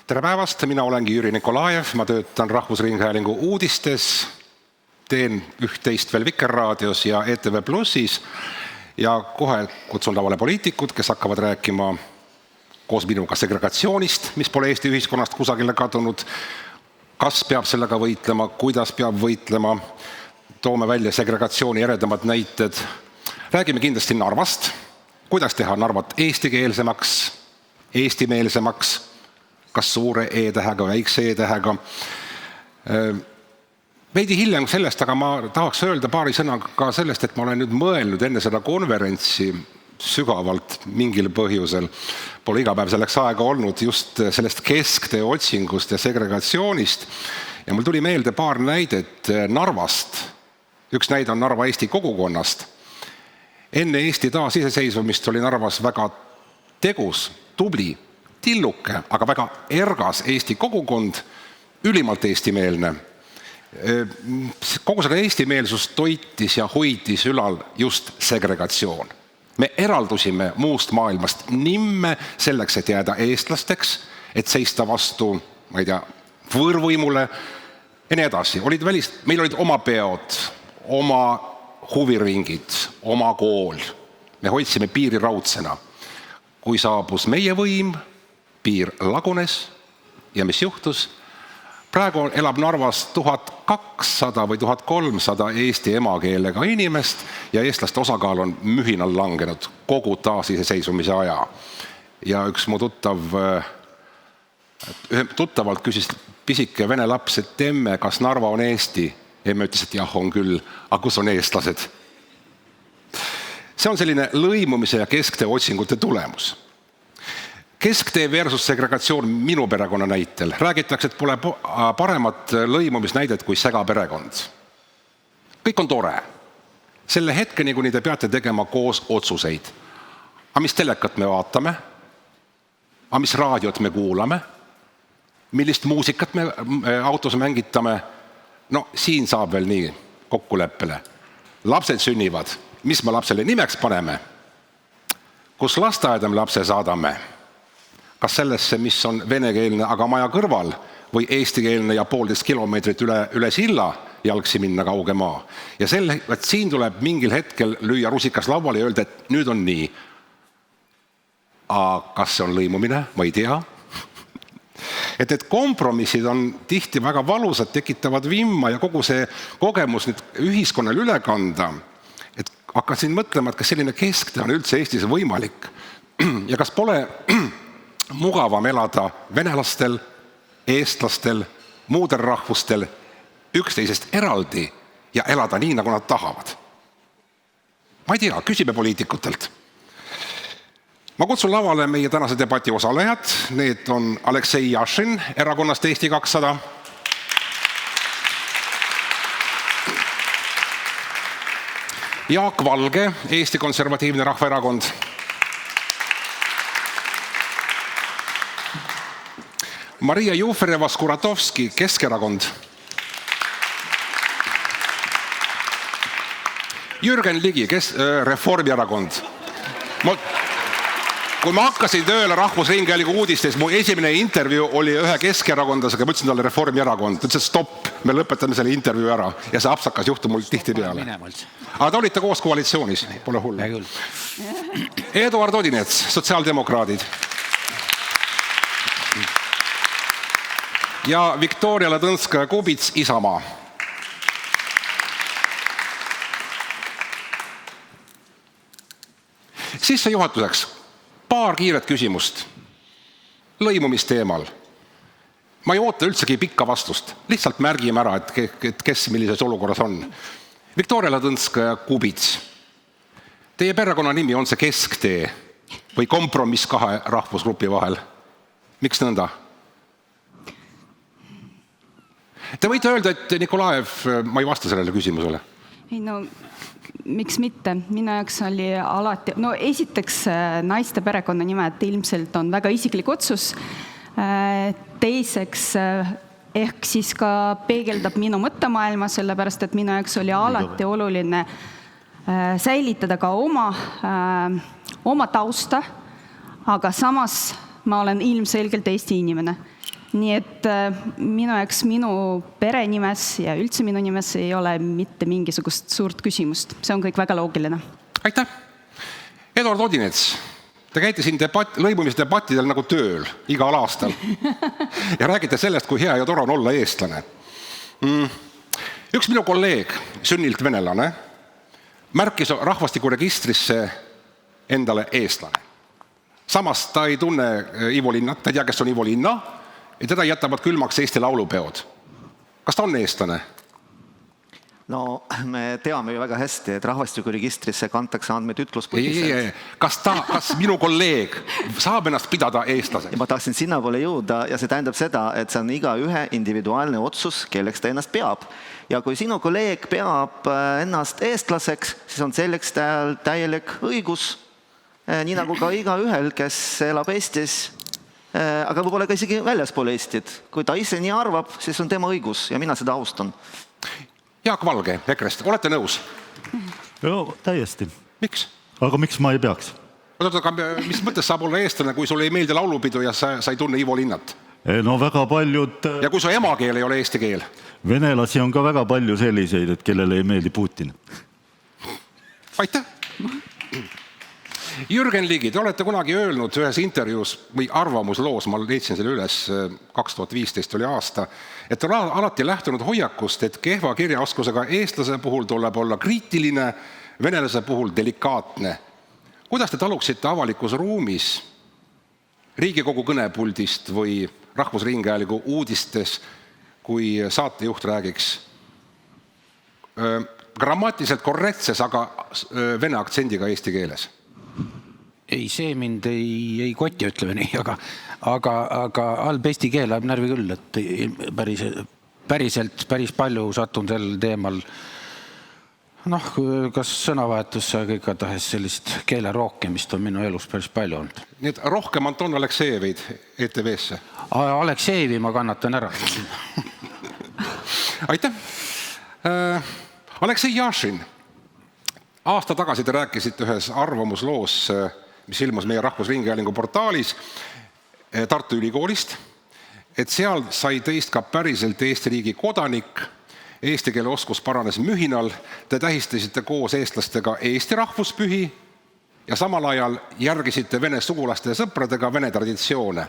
Tere päevast, mina olengi Jüri Nikolajev, ma töötan Rahvusringhäälingu uudistes, teen üht-teist veel Vikerraadios ja ETV Plussis ja kohe kutsun lavale poliitikud, kes hakkavad rääkima koos minuga segregatsioonist, mis pole Eesti ühiskonnast kusagile kadunud, kas peab sellega võitlema, kuidas peab võitlema, toome välja segregatsiooni eredamad näited, räägime kindlasti Narvast, kuidas teha Narvat eestikeelsemaks, eestimeelsemaks, kas suure E-tähega, väikse E-tähega. Veidi hiljem sellest, aga ma tahaks öelda paari sõnaga ka sellest, et ma olen nüüd mõelnud enne seda konverentsi sügavalt mingil põhjusel. Pole iga päev selleks aega olnud just sellest kesktee otsingust ja segregatsioonist. Ja mul tuli meelde paar näidet Narvast. Üks näide on Narva Eesti kogukonnast. Enne Eesti taasiseseisvumist oli Narvas väga tegus, tubli, tilluke, aga väga ergas Eesti kogukond, ülimalt eestimeelne. Kogu seda eestimeelsus toitis ja hoidis ülal just segregatsioon. Me eraldusime muust maailmast nimme selleks, et jääda eestlasteks, et seista vastu, ma ei tea, võõrvõimule ja nii edasi. Meil olid oma peod, oma huviringid, oma kool. Me hoidsime piiri raudsena. Kui saabus meie võim, piir lagunes ja mis juhtus? Praegu elab Narvas 1200 või 1300 eesti emakeelega inimest ja eestlaste osakaal on mühinal langenud kogu taasiseseisvumise aja. Ja üks mu tuttavalt küsis pisike vene laps, et emme, kas Narva on Eesti? Emme ütles, et jah, on küll, aga kus on eestlased? See on selline lõimumise ja kesktee otsingute tulemus. Kesktee versus segregatsioon minu perekonna näitel. Räägitakse, et pole paremat lõimumisnäidet kui segaperekond. Kõik on tore. Selle hetkeni, kuni te peate tegema koos otsuseid. Aga mis telekat me vaatame? Aga mis raadiot me kuulame? Millist muusikat me autos mängitame? No siin saab veel nii kokkuleppele. Lapsed sünnivad. Mis me lapsele nimeks paneme? Kus lasteaeda me lapse saadame? Kas sellesse, mis on venekeelne, aga maja kõrval või eestikeelne ja 1,5 kilomeetrit üle silla jalgsi minna kauge maa. Ja siin tuleb mingil hetkel lüüa rusikas lauale ja öelda, et nüüd on nii. Aga kas see on lõimumine? Ma ei tea. Et kompromissid on tihti väga valusad, tekitavad vimma ja kogu see kogemus nüüd ühiskonnal üle kanda. Et hakkasin mõtlema, et kas selline kesktee on üldse Eestis võimalik. Ja kas pole mugavam elada venelastel, eestlastel, muudel rahvustel üksteisest eraldi ja elada nii, nagu nad tahavad. Ma ei tea, küsime poliitikutelt. Ma kutsun lavale meie tänase debati osalejad. Need on Aleksei Jašin erakonnast Eesti 200. Jaak Valge, Eesti Konservatiivne Rahvaerakond. Maria Jufereva-Skuratovski, Keskerakond. Jürgen Ligi, Reformierakond. Kui ma hakkasin tööle Rahvusringhäälingu uudistes, mu esimene intervjuu oli ühe keskerakondlasega, ma ütlesin talle Reformierakond. Ta ütles, et stopp, me lõpetame selle intervjuu ära. Ja see apsakas juhtub mul tihti peale. Aga te olite koos koalitsioonis, pole hullu. Eduard Odinets, sotsiaaldemokraadid. Ja Viktoria Ladõnskaja-Kubits, Isamaa. Sisse juhatuseks paar kiiret küsimust lõimumisteemal. Ma ei oota üldsegi pikka vastust. Lihtsalt märgime ära, et kes millises olukorras on. Viktoria Ladõnskaja-Kubits. Teie perekonna nimi on see kesktee või kompromiss kahe rahvusgrupi vahel? Miks nõnda? Te võite öelda, et Nikolajev, ma ei vasta sellele küsimusele. Ei, no, miks mitte? Minu jaoks oli alati... No esiteks naiste perekonna nimed ilmselt on väga isiklik otsus. Teiseks ehk siis ka peegeldab minu mõttemaailma, sellepärast, et minu jaoks oli alati oluline säilitada ka oma tausta, aga samas ma olen ilmselgelt Eesti inimene. nii et minu jaoks minu perenimes ja üldse minu nimes ei ole mitte mingisugust suurt küsimust. See on kõik väga loogiline. Aitäh! Eduard Odinets, te käite siin lõimumisdebattidel nagu tööl igal aastal ja räägite sellest, kui hea ja tore on olla eestlane. Üks minu kolleeg, sünnilt venelane, märkis rahvastikuregistrisse endale eestlane. Samas ta ei tunne Ivo Linnat, ta ei tea, kes on Ivo Linna, ja teda jätavad külmaks Eesti laulupeod. Kas ta on eestlane? No me teame ju väga hästi, et rahvastikuregistrisse kantakse andmed ütluspõhiselt. Kas minu kolleeg saab ennast pidada eestlaseks? Ja ma tahtsin sinna poole jõuda ja see tähendab seda, et see on iga ühe individuaalne otsus, kelleks ta ennast peab. Ja kui sinu kolleeg peab ennast eestlaseks, siis on selleks täielik õigus, nii nagu ka iga ühel, kes elab Eestis, aga võib-olla ka isegi väljaspool Eestit. Kui ta ise nii arvab, siis on tema õigus ja mina seda austan. Jaak Valge, EKRE-st, olete nõus? Joo, täiesti. Miks? Aga miks ma ei peaks? Mis mõttes saab olla eestlane, kui sulle ei meeldi laulupidu ja sa ei tunne Ivo Linnat? No väga paljud... Ja kui su emakeel ei ole eesti keel? Venelasi on ka väga palju selliseid, et kellele ei meeldi Putin. Aitäh! Jürgen Ligi, te olete kunagi öelnud ühes intervjuus või arvamusloos, ma leidsin selle üles, 2015 oli aasta, et on alati lähtunud hoiakust, et kehva kirjaoskusega eestlase puhul tuleb olla kriitiline, venelase puhul delikaatne. Kuidas te taluksite avalikus ruumis Riigikogu kõnepuldist või Rahvusringhäälingu uudistes, kui saatejuht räägiks grammatiliselt korrektses, aga vene aktsendiga eesti keeles? Ei, see mind ei koti, ütleme nii, aga halb eesti keel läheb närvi küll, et päris palju satun sel teemal, kas sõnavahetusse kõik tahes sellist keelerookimist on minu elus päris palju olnud. Nii et rohkem Anton Aleksejevid ETV-sse? Aleksejevi ma kannatan ära. Aitäh! Aleksei Jašin, aasta tagasi te rääkisite ühes arvamusloos, mis ilmus meie Rahvusringhäälingu portaalis Tartu Ülikoolist, et seal sai teist ka päriselt Eesti riigi kodanik, eesti keele oskus paranes mühinal, te tähistasite koos eestlastega Eesti rahvuspühi ja samal ajal järgisite vene sugulaste ja sõpradega vene traditsioone.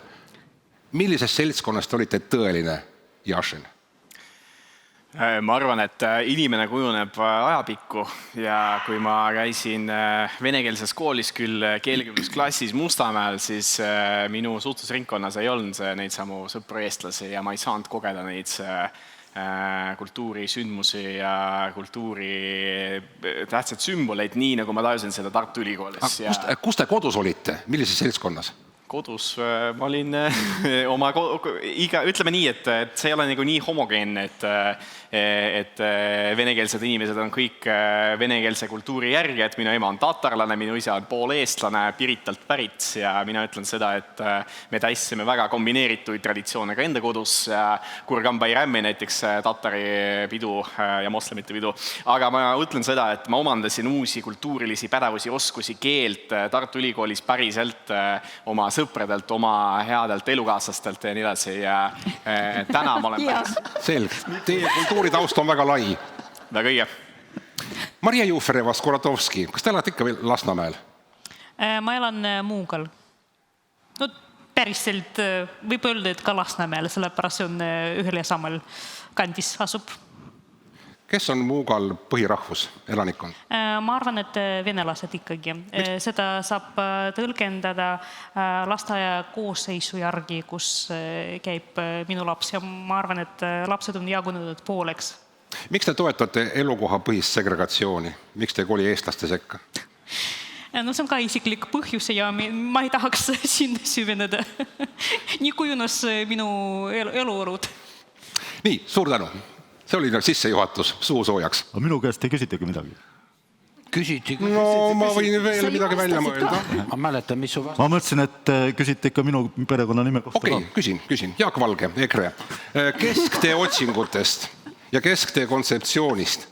Millisest seltskonnast olite tõeline Jašin? Ma arvan, et inimene kujuneb ajapikku ja kui ma käisin venekeelses koolis küll keelekümblusklassis Mustamäel, siis minu suhtlusringkonnas ei olnud neid samu sõpru eestlasi ja ma ei saanud kogeda neid kultuurisündmusi ja kultuuri tähtsad sümboleid, nii nagu ma tajusin seda Tartu Ülikoolis. Kus te kodus olite? Millises seltskonnas? Kodus ma olin oma, ütleme nii, et see ei ole nii homogeenne, et venekeelsed inimesed on kõik venekeelse kultuuri järgi, et minu ema on tatarlane, minu isa on pool eestlane, Piritalt pärit ja mina ütlen seda, et me tähistasime väga kombineerituid traditsioone ka enda kodus, Kurgan-Bayrammi näiteks tatari pidu ja moslemite pidu, aga ma ütlen seda, et ma omandasin uusi kultuurilisi pädevusi, oskusi, keelt Tartu Ülikoolis päriselt oma sõpradelt, oma headelt elukaaslastelt ja nii edasi ja täna ma olen päris. Selge. Teie kultuuritaust on väga lai. Väga õige. Maria Jufereva-Skuratovski, kas te elate ikka veel Lasnamäel? Ma elan Muugal. No päriselt võib öelda, et ka Lasnamäel, sellepärast see on ühel ja samal kandis asub. Kes on Muugal põhirahvus, elanikkond? Ma arvan, et venelased ikkagi. Seda saab tõlgendada lasteaia koosseisu järgi, kus käib minu laps ja ma arvan, et lapsed on jagunenud pooleks. Miks te toetate elukoha põhist segregatsiooni? Miks te koli eestlaste sekka? No see on ka isiklik põhjus ja ma ei tahaks sinna süveneda. Nii kujunes minu eluolud. Nii, suur tänu. See oli sissejuhatus suusoojaks. Aga minu käest ei küsitegi midagi. Küsiti. No ma võin veel midagi välja mõelda. Ma mäletan, mis su vastus. Ma mõtlesin, et küsite ikka minu perekonna nime kohta. Okei, küsin. Jaak Valge, EKRE. Kesktee otsingutest ja kesktee kontseptsioonist.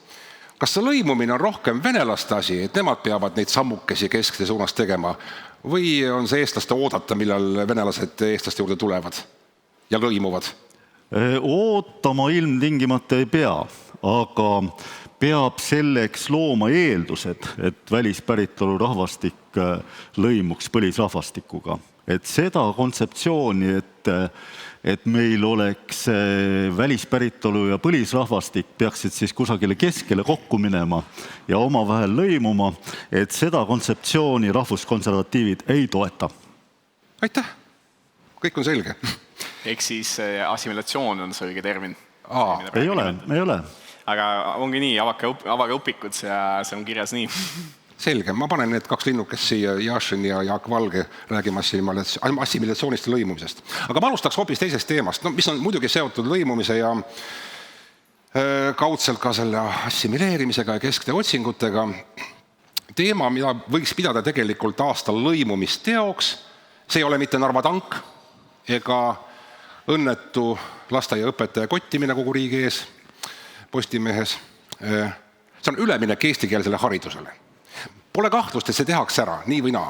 Kas see lõimumine on rohkem venelaste asi, et nemad peavad neid sammukesi kesktee suunas tegema või on see eestlaste oodata, millal venelased eestlaste juurde tulevad? ja lõimuvad? Ootama ilmtingimata ei pea, aga peab selleks looma eeldused, et välispäritolu rahvastik lõimuks põlisrahvastikuga. Et seda kontseptsiooni, et meil oleks välispäritolu ja põlisrahvastik peaksid siis kusagile keskele kokku minema ja omavahel lõimuma, et seda kontseptsiooni rahvuskonservatiivid ei toeta. Aitäh! Kõik on selge. Ehk siis assimilatsioon on see õige termin. Ei ole. Aga ongi nii, avage õpikud ja see on kirjas nii. Selge, ma panen need 2 linnukest siia, Jašin ja Jaak Valge, räägime assimilatsioonist ja lõimumisest. Aga ma alustaks hoopis teisest teemast, mis on muidugi seotud lõimumise ja kaudselt ka selle assimileerimisega ja kesktee otsingutega. Teema, mida võiks pidada tegelikult aastal lõimumisteoks, see ei ole mitte Narva tank ega õnnetu lasteaiaõpetaja kottimine kogu riigi ees Postimehes. See on üleminek eestikeelsele haridusele. Pole kahtlust, et see tehakse ära, nii või naa.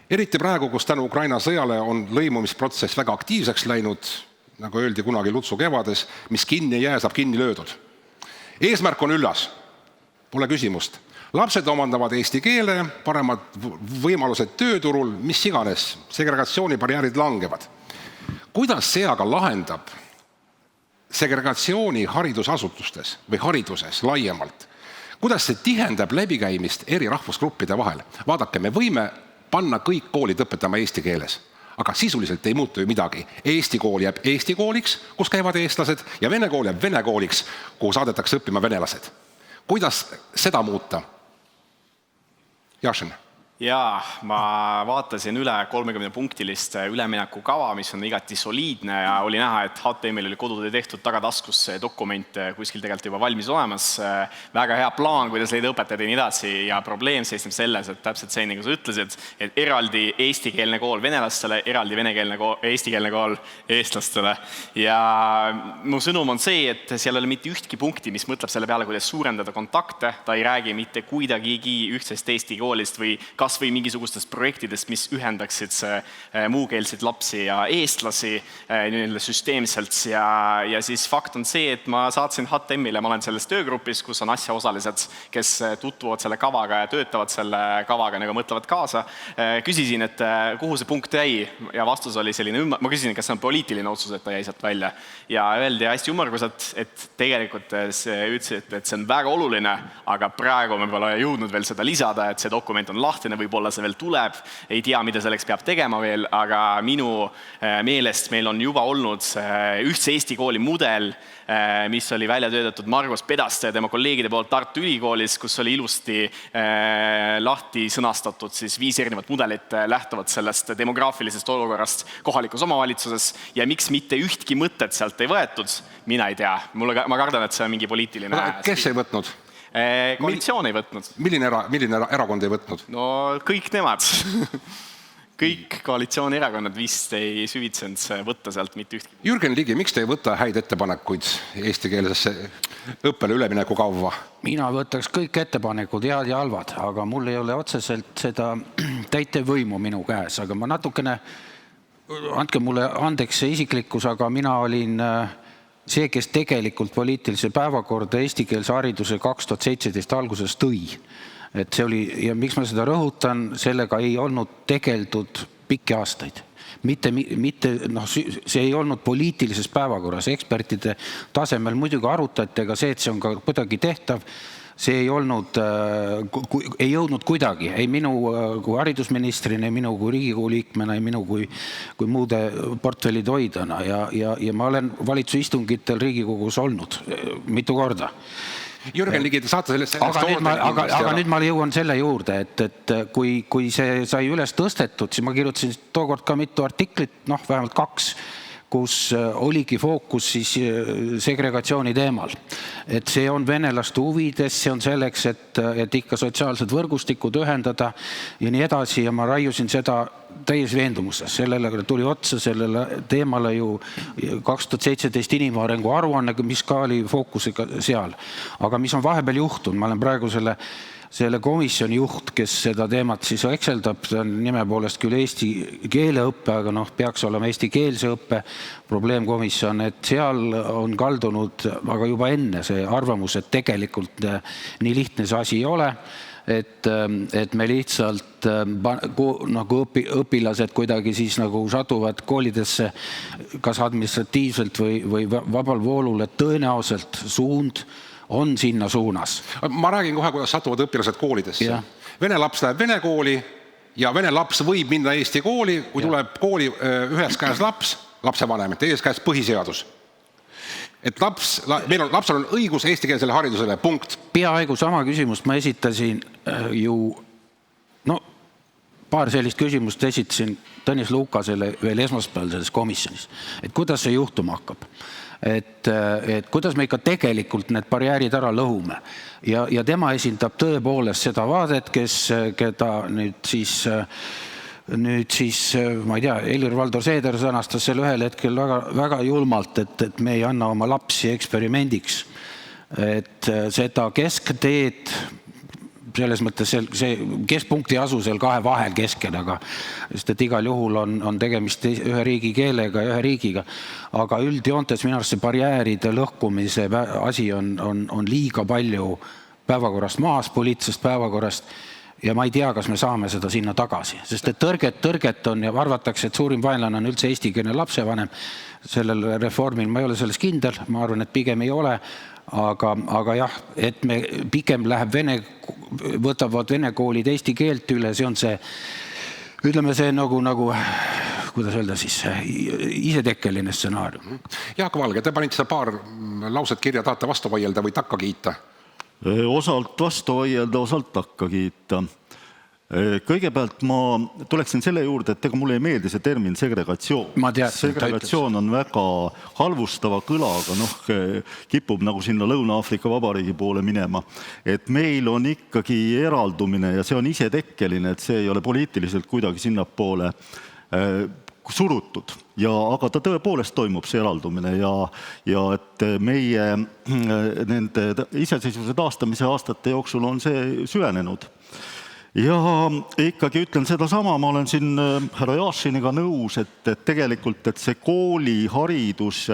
Eriti praegu, kus tänu Ukraina sõjale on lõimumisprotsess väga aktiivseks läinud, nagu öeldi kunagi Lutsu kevades, mis kinni ei jää, saab kinni löödud. Eesmärk on üllas, pole küsimust. Lapsed omandavad eesti keele, paremad võimalused tööturul, mis iganes, segregatsioonibarjäärid langevad. Kuidas see aga lahendab segregatsiooni haridusasutustes või hariduses laiemalt? Kuidas see tihendab läbikäimist eri rahvusgruppide vahel? Vaadake, me võime panna kõik koolid õpetama eesti keeles, aga sisuliselt ei muutu ju midagi. Eesti kool jääb eesti kooliks, kus käivad eestlased, ja vene kool jääb vene kooliks, kuhu saadetakse õppima venelased. Kuidas seda muuta? Jašin. Jaa, ma vaatasin üle 30-punktilist üleminekukava, mis on igati soliidne ja oli näha, et HTML oli kodutöö tehtud tagataskus see dokument kuskil tegelikult juba valmis olemas. Väga hea plaan, kuidas leida õpetajad ja nii edasi ja probleem seisneb selles, et täpselt see, nagu sa ütlesid, et eraldi eestikeelne kool venelastele, eraldi eestikeelne kool eestlastele. Ja mu sõnum on see, et seal ei ole mitte ühtki punkti, mis mõtleb selle peale, kuidas suurendada kontakte, ta ei räägi mitte kuidagigi ühtsest eesti koolist või või mingisugustest projektidest, mis ühendaksid muukeelseid lapsi ja eestlasi süsteemselt. Ja siis fakt on see, et ma saatsin HTM-ile, ma olen selles töögrupis, kus on asjaosalised, kes tutvuvad selle kavaga ja töötavad selle kavaga, nagu mõtlevad kaasa. Küsisin, et kuhu see punkt jäi ja vastus oli selline, ma küsisin, kas see on poliitiline otsus, et ta jäi sealt välja. Ja öeldi hästi ümmarguselt, et tegelikult ütlesid, et see on väga oluline, aga praegu me pole jõudnud veel seda lisada, et see dokument on lahtine, võib-olla see veel tuleb, ei tea, mida selleks peab tegema veel, aga minu meelest meil on juba olnud ühtse Eesti kooli mudel, mis oli välja töötatud Margus Pedaste ja tema kolleegide poolt Tartu Ülikoolis, kus oli ilusti lahti sõnastatud 5 erinevat mudelit lähtuvad sellest demograafilisest olukorrast kohalikus omavalitsuses ja miks mitte ühtki mõtet sealt ei võetud, mina ei tea. Ma kardan, et see on mingi poliitiline... Kes ei võtnud? Koalitsioon ei võtnud. Milline erakond ei võtnud? No kõik nemad. Kõik koalitsioonierakonnad vist ei süvitsenud võtta sealt mitte ühtki. Jürgen Ligi, miks te ei võta häid ettepanekuid eestikeelsesse õppele ülemineku kavva? Mina võtaks kõik ettepanekud, head ja halvad, aga mul ei ole otseselt seda täitevvõimu minu käes, aga ma natukene, andke mulle andeks see isiklikkus, aga mina olin see, kes tegelikult poliitilise päevakorda eestikeelse hariduse 2017 alguses tõi. Et see oli, ja miks ma seda rõhutan, sellega ei olnud tegeldud pikki aastaid. See ei olnud poliitilises päevakorras, ekspertide tasemel muidugi arutati, aga see, et see on ka kuidagi tehtav, see ei jõudnud kuidagi, ei minu kui haridusministrina, ei minu kui Riigikogu liikmena, ei minu kui muude portfellid hoidana ja ma olen valitsuse istungitel Riigikogus olnud mitu korda. Jürgen Ligi, te saate sellest aga nüüd ma jõuan selle juurde, et kui see sai üles tõstetud, siis ma kirjutasin tookord ka mitu artiklit, vähemalt 2, kus oligi fookus siis segregatsiooni teemal. Et see on venelaste huvides, see on selleks, et ikka sotsiaalsed võrgustikud ühendada ja nii edasi ja ma raiusin seda täies veendumuses. Sellele tuli otsa sellele teemale ju 2017 inimarengu aruanne, mis ka oli fookusega seal. Aga mis on vahepeal juhtunud, ma olen praegu selle selle komisjoni juht, kes seda teemat siis ekseldab, see on nime poolest küll eesti keeleõppe, aga peaks olema eestikeelse õppe probleemkomisjon, et seal on kaldunud aga juba enne see arvamus, et tegelikult nii lihtne see asi ei ole, et me lihtsalt nagu õpilased kuidagi siis nagu satuvad koolidesse kas administratiivselt või vabal voolul, et tõenäoliselt suund on sinna suunas. Ma räägin kohe, kuidas satuvad õpilased koolidesse. Vene laps läheb vene kooli ja vene laps võib minna eesti kooli, kui tuleb kooli ühes käes lapsevanem, teises käes põhiseadus. Et lapsel on õigus eestikeelsele haridusele, punkt. Peaaegu sama küsimust ma esitasin paar sellist küsimust esitasin Tõnis Lukasele veel esmaspäeval selles komisjonis, et kuidas see juhtuma hakkab. Et kuidas me ikka tegelikult need barjäärid ära lõhume. Ja tema esindab tõepoolest seda vaadet, keda nüüd siis, ma ei tea, Helir-Valdor Seeder sõnastas selle ühel hetkel väga, väga julmalt, et me ei anna oma lapsi eksperimendiks. Et seda keskteed, selles mõttes see keskpunkti asu seal kahe vahel keskel, sest et igal juhul on tegemist ühe riigi keelega ja ühe riigiga. Aga üldjoontes minu arust see barjääride lõhkumise asi on liiga palju päevakorrast maas, poliitilisest päevakorrast. Ja ma ei tea, kas me saame seda sinna tagasi, sest et tõrget on ja arvatakse, et suurim vaenlane on üldse eestikeelne lapsevanem. Sellel reformil ma ei ole selles kindel, ma arvan, et pigem ei ole, aga jah, et me pigem läheb võtavad vene koolid eesti keelt üle, see on see, ütleme see nagu, kuidas öelda siis, isetekkeline stsenaarium. Jaak Valge, te panite seda paar lauset kirja, tahate vastu vaielda või takka kiita? Osalt vastu vaielda, osalt takka kiita. Kõigepealt ma tuleksin selle juurde, et ega mulle ei meeldi see termin segregatsioon. Segregatsioon on väga halvustava kõlaga, kipub nagu sinna Lõuna-Aafrika Vabariigi poole minema. Et meil on ikkagi eraldumine ja see on isetekkeline, et see ei ole poliitiliselt kuidagi sinnapoole surutud. Aga ta tõepoolest toimub see eraldumine ja et meie nende iseseisvuse taastamise aastate jooksul on see süvenenud. Ja ikkagi ütlen seda sama, ma olen siin härra Jašiniga nõus, et tegelikult et see kooliharidus,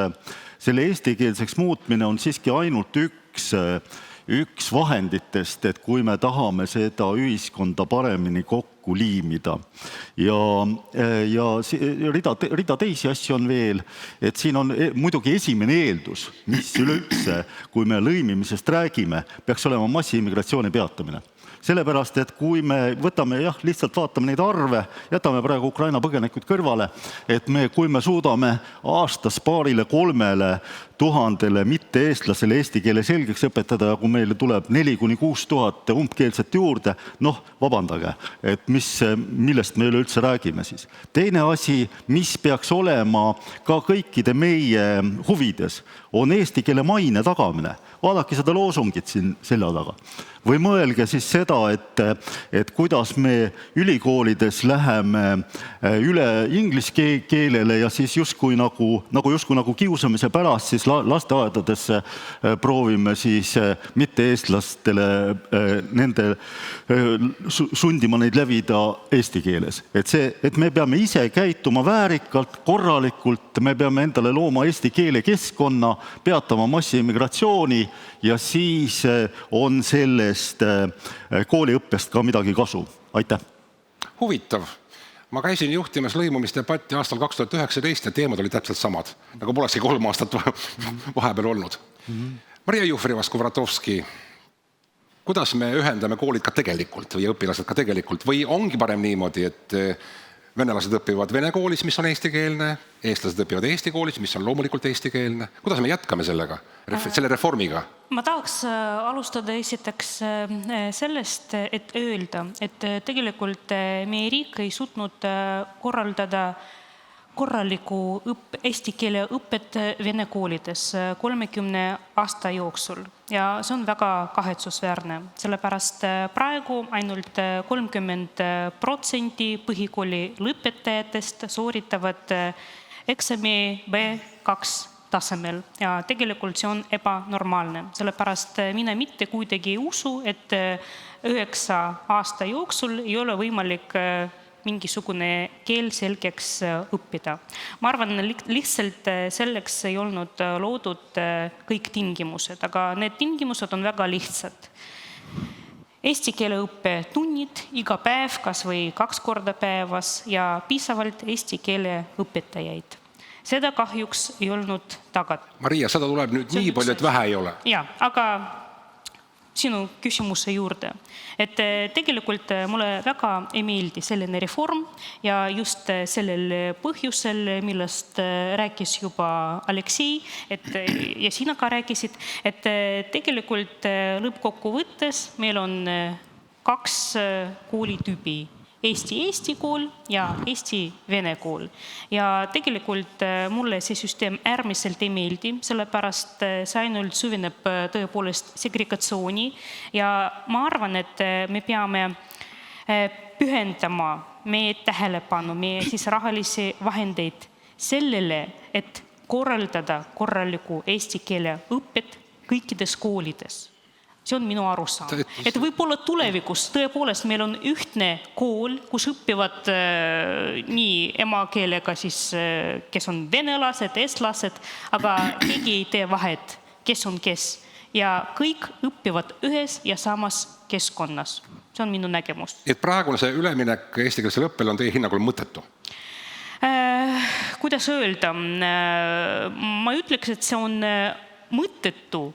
selle eestikeelseks muutmine on siiski ainult üks vahenditest, et kui me tahame seda ühiskonda paremini kokku liimida. Ja rida teisi asju on veel, et siin on muidugi esimene eeldus, mis üleüldse, kui me lõimimisest räägime, peaks olema massiimmigratsiooni peatamine. Sellepärast, et kui me võtame, lihtsalt vaatame neid arve, jätame praegu Ukraina põgenikud kõrvale, et kui me suudame aastas 2,000–3,000 mitte-eestlasele eesti keele selgeks õpetada ja kui meile tuleb 4,000–6,000 tuhat umbkeelset juurde, vabandage, et millest me üleüldse räägime siis. Teine asi, mis peaks olema ka kõikide meie huvides, on eesti keele maine tagamine. Vaadake seda loosungit siin selja taga. Või mõelge siis seda, et kuidas me ülikoolides läheme üle inglise keelele ja siis justkui nagu kiusamise pärast siis lasteaedadesse proovime siis mitte-eestlastele nende sundima neid lävida eesti keeles. Et me peame ise käituma väärikalt, korralikult, me peame endale looma eesti keele keskkonna, peatama massiimmigratsiooni ja siis on sellest kooliõppest ka midagi kasu. Aitäh! Huvitav. Ma käisin juhtimas lõimumisdebatti aastal 2019 ja teemad olid täpselt samad, nagu polekski 3 aastat vahepeal olnud. Maria Jufereva-Skuratovski, kuidas me ühendame koolid ka tegelikult või õpilased ka tegelikult või ongi parem niimoodi, et venelased õpivad vene koolis, mis on eestikeelne, eestlased õpivad eesti koolis, mis on loomulikult eestikeelne. Kuidas me jätkame sellega, selle reformiga? Ma tahaks alustada esiteks sellest, et öelda, et tegelikult meie riik ei suutnud korraldada korraliku eesti keele õpet vene koolides 30 aasta jooksul. Ja see on väga kahetsusväärne, sellepärast praegu ainult 30% põhikooli lõpetajatest sooritavad eksami B2 tasemel ja tegelikult see on ebanormaalne, sellepärast mina mitte kuidagi ei usu, et 9 aasta jooksul ei ole võimalik mingisugune keel selgeks õppida. Ma arvan, lihtsalt selleks ei olnud loodud kõik tingimused, aga need tingimused on väga lihtsad. Eesti keele õppe tunnid iga päev, kas või 2 korda päevas ja piisavalt eesti keele õpetajaid. Seda kahjuks ei olnud tagatud. Maria, seda tuleb nüüd nii palju, et vähe ei ole. Ja, aga sinu küsimuse juurde. Et tegelikult mulle väga ei meeldi selline reform ja just sellel põhjusel, millest rääkis juba Aleksei, ja sina ka rääkisid, et tegelikult lõppkokkuvõttes meil on 2 koolitüübi. Eesti kool ja Eesti-Vene kool. Ja tegelikult mulle see süsteem äärmiselt ei meeldi, sellepärast see ainult süveneb tõepoolest segregatsiooni ja ma arvan, et me peame pühendama meie tähelepanu, meie siis rahalisi vahendeid sellele, et korraldada korraliku eesti keele õpet kõikides koolides. See on minu arusaam. Et võib-olla tulevikus tõepoolest meil on ühtne kool, kus õppivad nii emakeelega siis, kes on venelased, eestlased, aga keegi ei tee vahet, kes on kes. Ja kõik õppivad ühes ja samas keskkonnas. See on minu nägemus. Et praegune see üleminek eestikeelsele õppele on teie hinnangul mõttetu? Kuidas öelda? Ma ütleks, et see on mõttetu.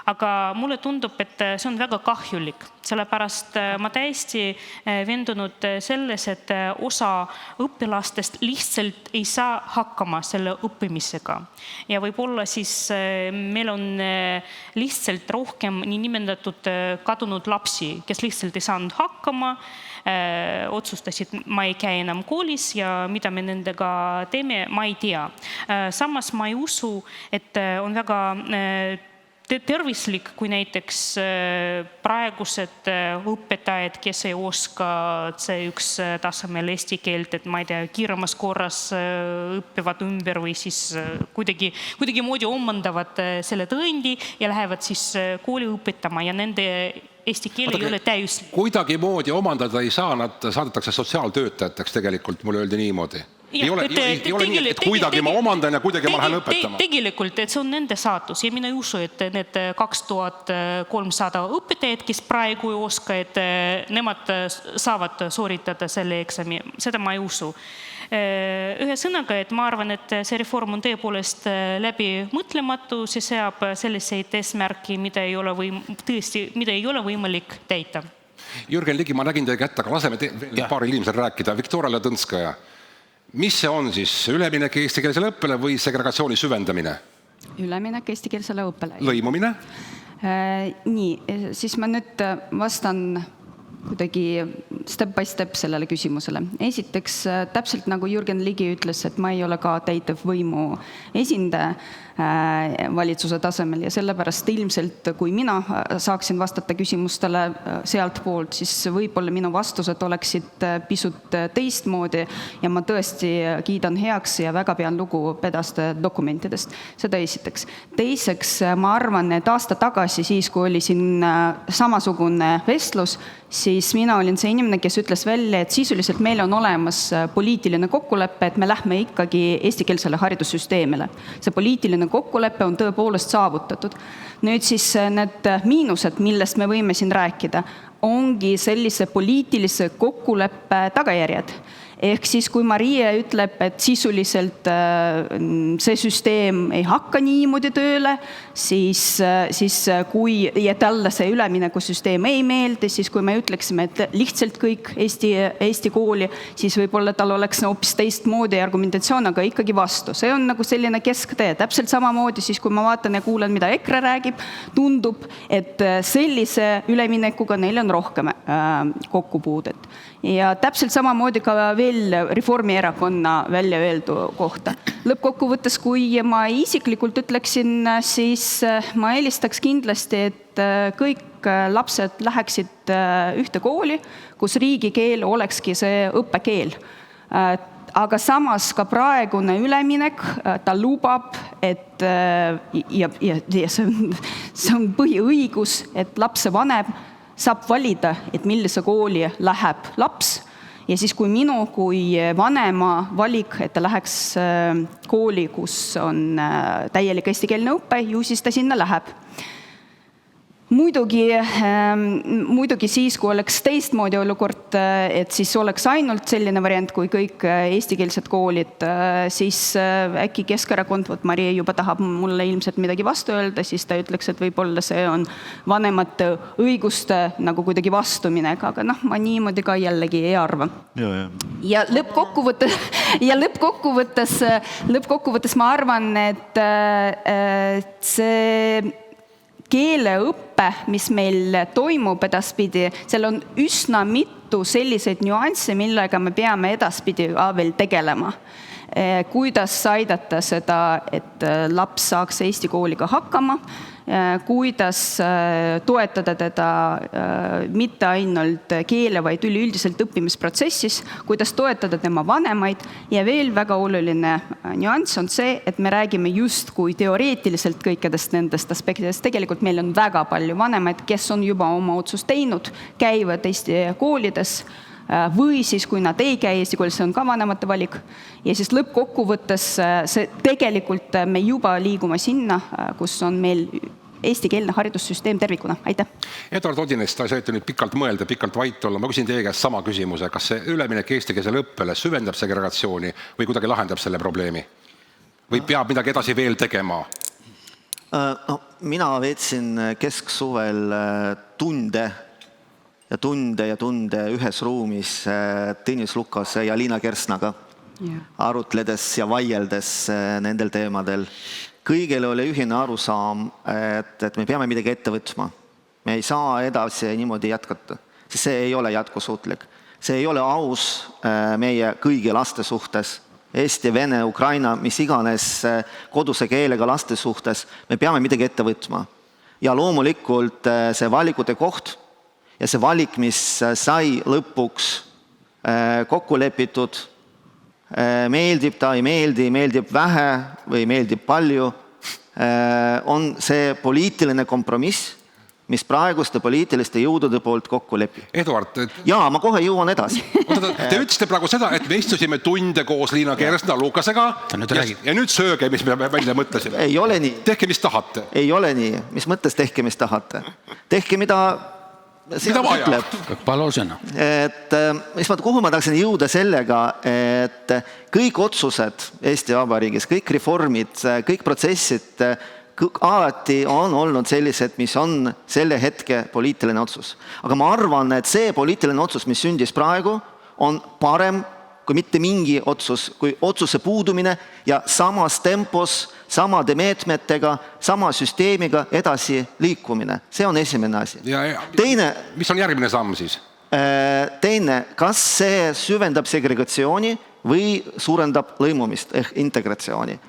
Aga mulle tundub, et see on väga kahjulik, sellepärast ma täiesti veendunud selles, et osa õpilastest lihtsalt ei saa hakkama selle õppimisega. Ja võib-olla siis meil on lihtsalt rohkem niinimetatud kadunud lapsi, kes lihtsalt ei saanud hakkama, otsustasid, ma ei käi enam koolis ja mida me nendega teeme, ma ei tea. Samas ma ei usu, et on väga tervislik, kui näiteks praegused õpetajad, kes ei oska C1 tasemel eesti keelt, et ma ei tea, kiiremas korras õppivad ümber või siis kuidagi moodi omandavad selle tõendi ja lähevad siis kooli õpetama ja nende eesti keel ei ole täiuslik. Kuidagi moodi omandada ei saa, nad saadetakse sotsiaaltöötajateks tegelikult, mulle öeldi niimoodi. Ei ole nii, et kuidagi ma omandan ja kuidagi ma lähen õpetama. Tegelikult, et see on nende saatus ja mina ei usu, et need 2300 õpetajad, kes praegu ei oska, et nemad saavad sooritada selle eksami. Seda ma ei usu. Ühesõnaga, et ma arvan, et see reform on tõepoolest läbi mõtlematu, see seab selliseid eesmärki, mida ei ole võimalik täita. Jürgen Ligi, ma nägin teie kätte, aga laseme paaril inimesel rääkida. Viktoria Ladõnskaja. Mis see on siis? Üleminek eestikeelsele õppele või segregatsiooni süvendamine? Üleminek eestikeelsele õppele. Lõimumine? Nii, siis ma nüüd vastan kuidagi step by step sellele küsimusele. Esiteks, täpselt nagu Jürgen Ligi ütles, et ma ei ole ka täitevvõimu esindaja valitsuse tasemel ja sellepärast ilmselt, kui mina saaksin vastata küsimustele sealt poolt, siis võib-olla minu vastused oleksid pisut teistmoodi ja ma tõesti kiidan heaks ja väga pean lugu pedaste dokumentidest. Seda esiteks. Teiseks, ma arvan, et aasta tagasi siis, kui oli siin samasugune vestlus, siis mina olin see inimene, kes ütles välja, et sisuliselt meil on olemas poliitiline kokkulepe, et me lähme ikkagi eestikeelsele haridussüsteemile. See poliitiline kokkulepe on tõepoolest saavutatud. Nüüd siis need miinused, millest me võime siin rääkida, ongi sellise poliitilise kokkuleppe tagajärjed. Ehk siis, kui Maria ütleb, et sisuliselt see süsteem ei hakka niimoodi tööle, siis kui ja talle see üleminekusüsteem ei meeldi, siis kui me ütleksime, et lihtsalt kõik Eesti kooli, siis võib-olla tal oleks hoopis teistmoodi argumentatsioon, aga ikkagi vastu. See on nagu selline kesktee. Täpselt samamoodi siis, kui ma vaatan ja kuulen, mida EKRE räägib, tundub, et sellise üleminekuga neil on rohkem kokkupuudet. Ja täpselt samamoodi ka veel Reformierakonna välja öeldu kohta. Lõppkokkuvõttes, kui ma isiklikult ütleksin, siis ma eelistaks kindlasti, et kõik lapsed läheksid ühte kooli, kus riigikeel olekski see õppekeel. Aga samas ka praegune üleminek, ta lubab, et ja see on põhiõigus, et lapsevanem saab valida, et millise kooli läheb laps. Ja siis kui minu kui vanema valik, et ta läheks kooli, kus on täielik eestikeelne õpe, ju siis ta sinna läheb. Muidugi siis, kui oleks teistmoodi olukord, et siis oleks ainult selline variant, kui kõik eestikeelsed koolid, siis äkki Keskerakond, Maria juba tahab mulle ilmselt midagi vastu öelda, siis ta ütleks, et võib-olla see on vanemate õiguste nagu kuidagi vastuminek, aga ma niimoodi ka jällegi ei arva. Ja lõppkokkuvõttes ma arvan, et see keeleõppe, mis meil toimub edaspidi, seal on üsna mitu selliseid nüansse, millega me peame edaspidi veel tegelema. Kuidas aidata seda, et laps saaks Eesti kooliga hakkama, kuidas toetada teda mitte ainult keele, vaid üleüldiselt õppimisprotsessis, kuidas toetada tema vanemaid ja veel väga oluline nüanss on see, et me räägime just kui teoreetiliselt kõikidest nendest aspektidest. Tegelikult meil on väga palju vanemaid, kes on juba oma otsust teinud, käivad Eesti koolides või siis kui nad ei käi Eesti koolis, see on ka vanemate valik. Ja siis lõppkokkuvõttes see tegelikult me juba liigume sinna, kus on meil eestikeelne haridussüsteem tervikuna. Aitäh! Eduard Odinets, ta ei saite nüüd pikalt mõelda, pikalt vait olla. Ma küsin teie käest sama küsimuse. Kas see üleminek eestikeelsele õppele süvendab segregatsiooni või kuidagi lahendab selle probleemi? Või peab midagi edasi veel tegema? Mina veetsin kesksuvel tunde ühes ruumis Tõnis Lukase ja Liina Kersnaga, arutledes ja vaieldes nendel teemadel. Kõigile oli ühine arusaam, et me peame midagi ette võtma. Me ei saa edasi niimoodi jätkata, sest see ei ole jätkusuutlik. See ei ole aus meie kõigi laste suhtes, Eesti, Vene, Ukraina, mis iganes koduse keelega laste suhtes. Me peame midagi ette võtma. Ja loomulikult see valikute koht ja see valik, mis sai lõpuks kokku lepitud, meeldib ta, ei meeldi, meeldib vähe või meeldib palju, on see poliitiline kompromiss, mis praeguste poliitiliste jõudude poolt kokku lepib. Eduard, Jaa, ma kohe jõuan edasi. Te ütlesite praegu seda, et me istusime tunde koos Liina Kersna Lukasega ja nüüd sööge, mis me välja mõtlesime. Ei ole nii. Tehke, mis tahate. Ei ole nii. Mis mõttes tehke, mis tahate? Tehke, mida vaja? Palusena. Kuhu ma tahaksin jõuda sellega, et kõik otsused Eesti Vabariigis, kõik reformid, kõik protsessid alati on olnud sellised, mis on selle hetke poliitiline otsus. Aga ma arvan, et see poliitiline otsus, mis sündis praegu, on parem kui mitte mingi otsus, kui otsuse puudumine ja samas tempos, samade meetmetega, sama süsteemiga edasi liikumine. See on esimene asi. Teine, mis on järgmine samm siis? Teine, kas see süvendab segregatsiooni või suurendab lõimumist ehk integratsiooni?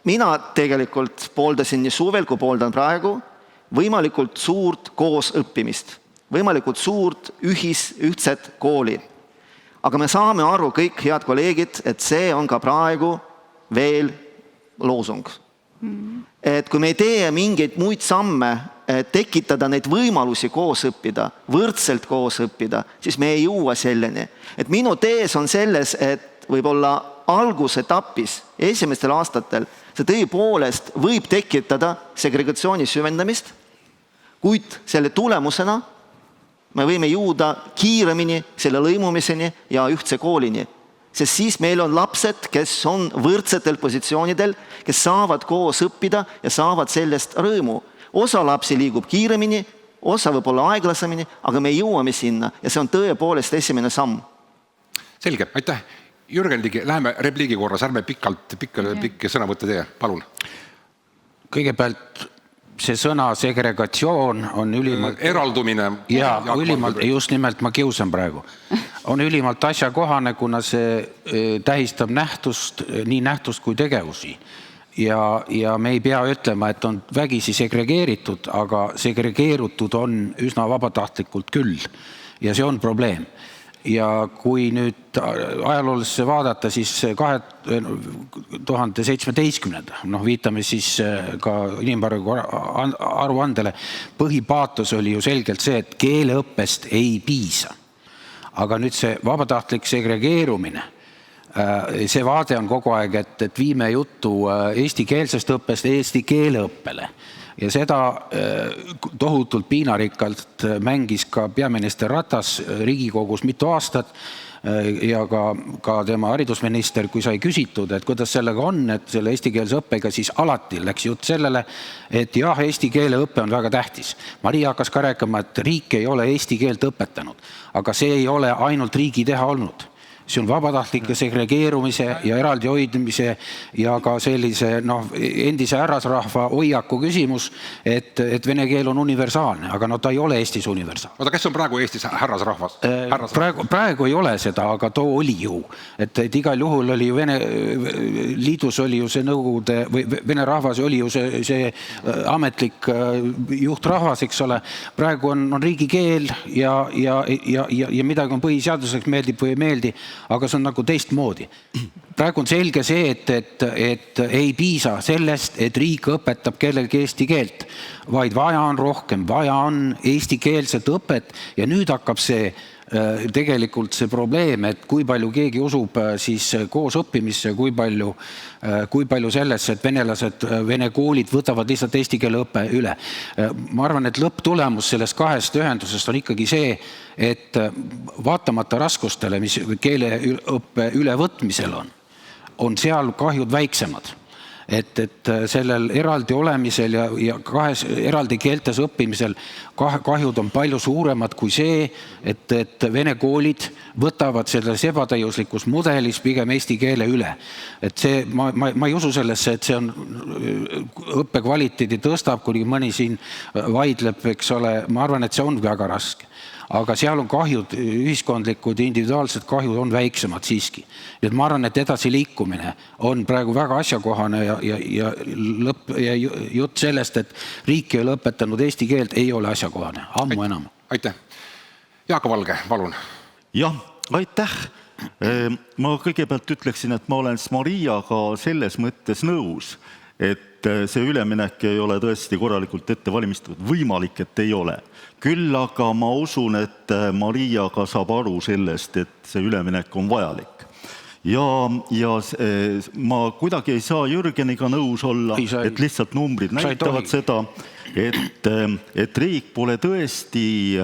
Mina tegelikult pooldasin nii suvel kui pooldan praegu võimalikult suurt koos õppimist, võimalikult suurt ühtset kooli. Aga me saame aru kõik, head kolleegid, et see on ka praegu veel loosung. Et kui me ei tee mingeid muid samme, tekitada neid võimalusi koos õppida, võrdselt koos õppida, siis me ei jõua selleni. Et minu tees on selles, et võib-olla algusetapis, esimestel aastatel, see tõepoolest võib tekitada segregatsiooni süvendamist, kuid selle tulemusena me võime jõuda kiiremini selle lõimumiseni ja ühtse koolini. Sest siis meil on lapsed, kes on võrdsetel positsioonidel, kes saavad koos õppida ja saavad sellest rõõmu. Osa lapsi liigub kiiremini, osa võib-olla aeglasemini, aga me jõuame sinna ja see on tõepoolest esimene samm. Selge, aitäh. Jürgen Ligi, läheme repliigi korras, ärme pikki sõnavõtte tee, palun. Kõigepealt see sõna segregatsioon on ülimalt... Eraldumine. Ja ülimalt, just nimelt ma kiusan praegu. On ülimalt asjakohane, kuna see tähistab nähtust, nii nähtust kui tegevusi. Ja me ei pea ütlema, et on vägisi segregeeritud, aga segregeerutud on üsna vabatahtlikult küll. Ja see on probleem. Ja kui nüüd ajaloolisse vaadata, siis 2017, viitame siis ka inimarengu aruandele, põhipaatos oli ju selgelt see, et keeleõppest ei piisa. Aga nüüd see vabatahtlik segregeerumine, see vaade on kogu aeg, et viime juttu eestikeelsest õppest eesti keeleõppele. Ja seda tohutult piinarikkalt mängis ka peaminister Ratas Riigikogus mitu aastat ja ka tema haridusminister, kui sai küsitud, et kuidas sellega on, et selle eestikeelse õppega, siis alati läks jutt sellele, et jah, eesti keele õppe on väga tähtis. Maria hakkas ka rääkima, et riik ei ole eesti keelt õpetanud, aga see ei ole ainult riigi teha olnud. See on vabatahtlike segregeerumise ja eraldi hoidmise ja ka sellise endise härrasrahva hoiaku küsimus, et vene keel on universaalne, aga ta ei ole Eestis universaalne. Oota, kes on praegu Eestis härrasrahvas? Praegu ei ole seda, aga too oli ju. Et igal juhul oli ju Vene liidus oli ju see nõukogude või Vene rahvas oli ju see ametlik juhtrahvas, eks ole. Praegu on riigikeel ja midagi on põhiseaduseks, meeldib või ei meeldi, aga see on nagu teistmoodi. Praegu on selge see, et ei piisa sellest, et riik õpetab kellelgi eesti keelt, vaid vaja on rohkem, vaja on eestikeelset õpet ja nüüd hakkab see tegelikult see probleem, et kui palju keegi usub siis koos õppimisse, kui palju sellesse, et venelased, vene koolid võtavad lihtsalt eesti keele õppe üle. Ma arvan, et lõpptulemus sellest kahest ühendusest on ikkagi see, et vaatamata raskustele, mis keeleõppe ülevõtmisel on seal kahjud väiksemad. Et sellel eraldi olemisel ja kahes eraldi keeltes õppimisel kahjud on palju suuremad kui see, et vene koolid võtavad selles ebatäiuslikus mudelis pigem eesti keele üle. Et see, ma ei usu sellesse, et see on õppekvaliteedi tõstab, kuni mõni siin vaidleb, eks ole, ma arvan, et see on väga raske. Aga seal on kahjud, ühiskondlikud ja individuaalsed kahjud on väiksemad siiski. Et ma arvan, et edasi liikumine on praegu väga asjakohane ja jutt sellest, et riik ei ole õpetanud eesti keelt, ei ole asjakohane, ammu enam. Aitäh. Jaak Valge, palun. Jah, aitäh. Ma kõigepealt ütleksin, et ma olen Mariaga selles mõttes nõus, et see üleminek ei ole tõesti korralikult ette valmistatud. Võimalik, et ei ole. Küll aga ma usun, et Mariaga saab aru sellest, et see üleminek on vajalik. Ja ma kuidagi ei saa Jürgeniga nõus olla, et lihtsalt numbrid näitavad seda, et riik pole tõesti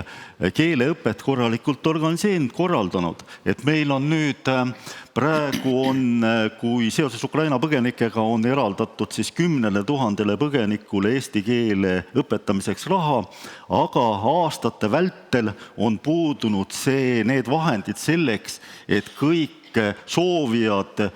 keeleõpet korralikult korraldanud. Et meil on nüüd praegu kui seoses Ukraina põgenikega on eraldatud siis 10 000 põgenikule eesti keele õpetamiseks raha, aga aastate vältel on puudunud need vahendid selleks, et kõik soovijad,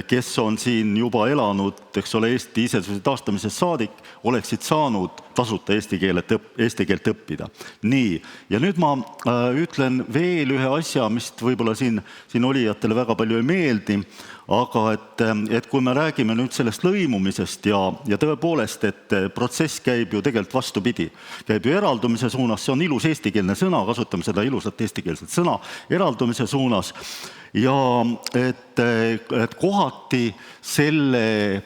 kes on siin juba elanud, eks ole, Eesti iseseisvuse taastamisest saadik, oleksid saanud tasuta eesti keelt õppida. Nii, ja nüüd ma ütlen veel ühe asja, mis võib-olla siin olijatele väga palju ei meeldi, aga et kui me räägime nüüd sellest lõimumisest ja tõepoolest, et protsess käib ju tegelikult vastupidi. Käib ju eraldumise suunas, see on ilus eestikeelne sõna, kasutame seda ilusat eestikeelset sõna eraldumise suunas. Ja et kohati selle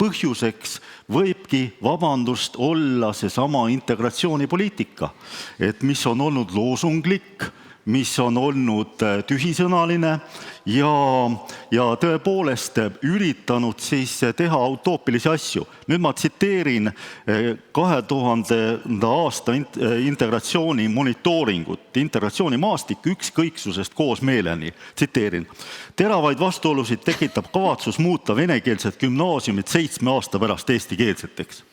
põhjuseks võibki, vabandust, olla seesama integratsioonipoliitika, et mis on olnud loosunglik, mis on olnud tühisõnaline ja tõepoolest üritanud siis teha utoopilisi asju. Nüüd ma tsiteerin 2000. aasta integratsiooni monitooringut, integratsioonimaastik ükskõiksusest koosmeeleni. Tsiteerin. Teravaid vastuolusid tekitab kavatsus muuta venekeelsed gümnaasiumid 7 aasta pärast eestikeelseteks.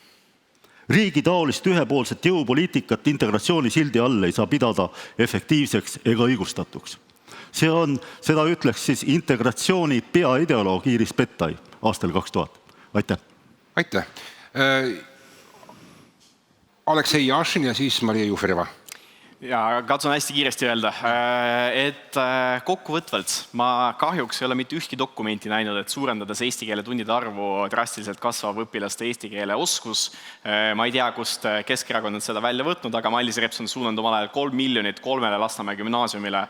Riigi taolist ühepoolset jõupoliitikat integratsiooni sildi all ei saa pidada efektiivseks ega õigustatuks. Seda ütleks siis integratsiooni peaideoloog Iris Pettai aastal 2000. Aitäh. Aitäh. Aleksei Jašin ja siis Maria Jufereva. Ja katsun hästi kiiresti öelda, et kokkuvõtvalt ma kahjuks ei ole mitte ühtki dokumenti näinud, et suurendades eesti keele tundide arvu drastiliselt kasvab õpilaste eesti keele oskus. Ma ei tea, kust Keskerakond on seda välja võtnud, aga Mailis Reps on suunanud omal ajal 3 miljonit 3 Lasnamäe gümnaasiumile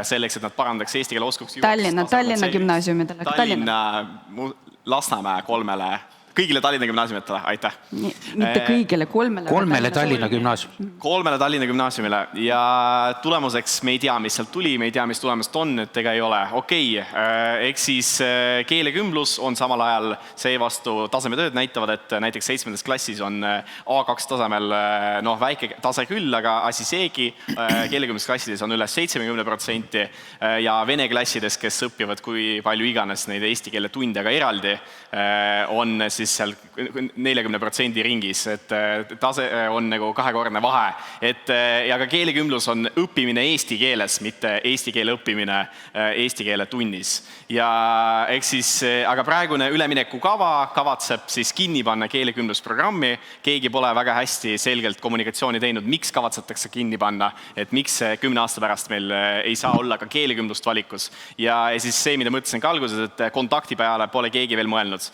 selleks, et nad parandaks eesti keele oskuks. Tallinna gümnaasiumidele. Tallinna, Lasnamäe 3 kõigile Tallinna gümnaasiumitele, aitäh. Mitte kõigile, 3 Tallinna gümnaasium. 3 Tallinna gümnaasiumile ja tulemuseks me ei tea, mis sealt tuli, me ei tea, mis tulemused on, et ega ei ole. Okei, eks siis keelekümblus on samal ajal seevastu tasemetööd näitavad, et näiteks 7. klassis on A2 tasemel väike tase küll, aga asi seegi keelekümblus klassides on üle 70% ja vene klassides, kes õpivad kui palju iganes neid eesti keele tunde, aga eraldi on siis seal 40% ringis, et tase on nagu kahekordne vahe. Ja ka keelekümblus on õppimine eesti keeles, mitte eesti keele õppimine eesti keele tunnis. Ja eks siis, aga praegune üleminekukava kavatseb siis kinni panna keelekümblusprogrammi. Keegi pole väga hästi selgelt kommunikatsiooni teinud, miks kavatsetakse kinni panna, et miks 10 aasta pärast meil ei saa olla ka keelekümblust valikus. Ja siis see, mida mõtlesin ka alguses, et kontakti peale pole keegi veel mõelnud.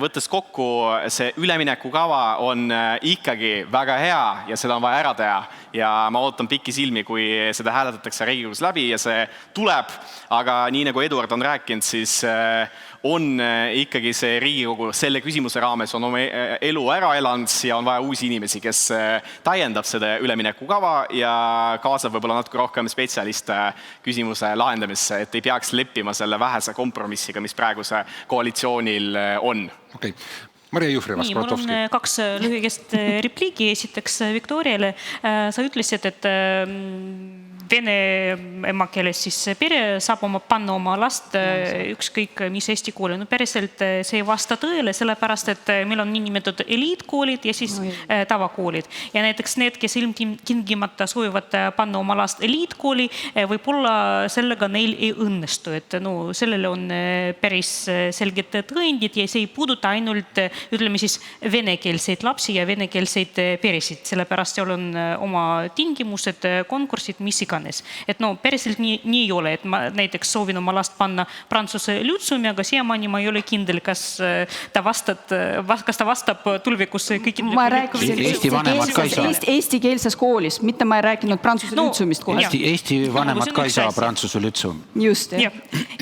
Võttes kokku, see üleminekukava on ikkagi väga hea ja seda on vaja ära teha ja ma ootan pikki silmi, kui seda hääletatakse Riigikogus läbi ja see tuleb, aga nii nagu Eduard on rääkinud, siis on ikkagi see Riigikogu selle küsimuse raames on oma elu ära elanud ja on vaja uusi inimesi, kes täiendab seda üleminekukava ja kaasab võib-olla natuke rohkem spetsialiste küsimuse lahendamisse, et ei peaks leppima selle vähese kompromissiga, mis praeguse koalitsioonil on. Okei. Maria Jufreva, Skrotovski. Mul on 2 lühikest repliigi. Esiteks Viktoriale. Sa ütlesid, et vene emakeeles siis pere saab panna oma last ükskõik mis eesti kooli. No päriselt see ei vasta tõele, sellepärast, et meil on niinimetatud eliitkoolid ja siis tavakoolid. Ja näiteks need, kes ilmtingimata soovivad panna oma last eliitkooli, võib-olla sellega neil ei õnnestu. Et sellele on päris selged tõendid ja see ei puuduta ainult, ütleme siis, venekeelseid lapsi ja venekeelseid peresid. Sellepärast seal on oma tingimused, konkursid, mis iganes. Et päriselt nii ei ole, et ma näiteks soovin oma last panna prantsuse lütseumi, aga siiamaani ma ei ole kindel, kas ta vastab tulevikus kõikidele. Ma rääkisin eestikeelses koolis, mitte ma ei rääkinud prantsuse lütseumist koolis. Eesti vanemad ka ei saa prantsuse lütseum. Just, jah.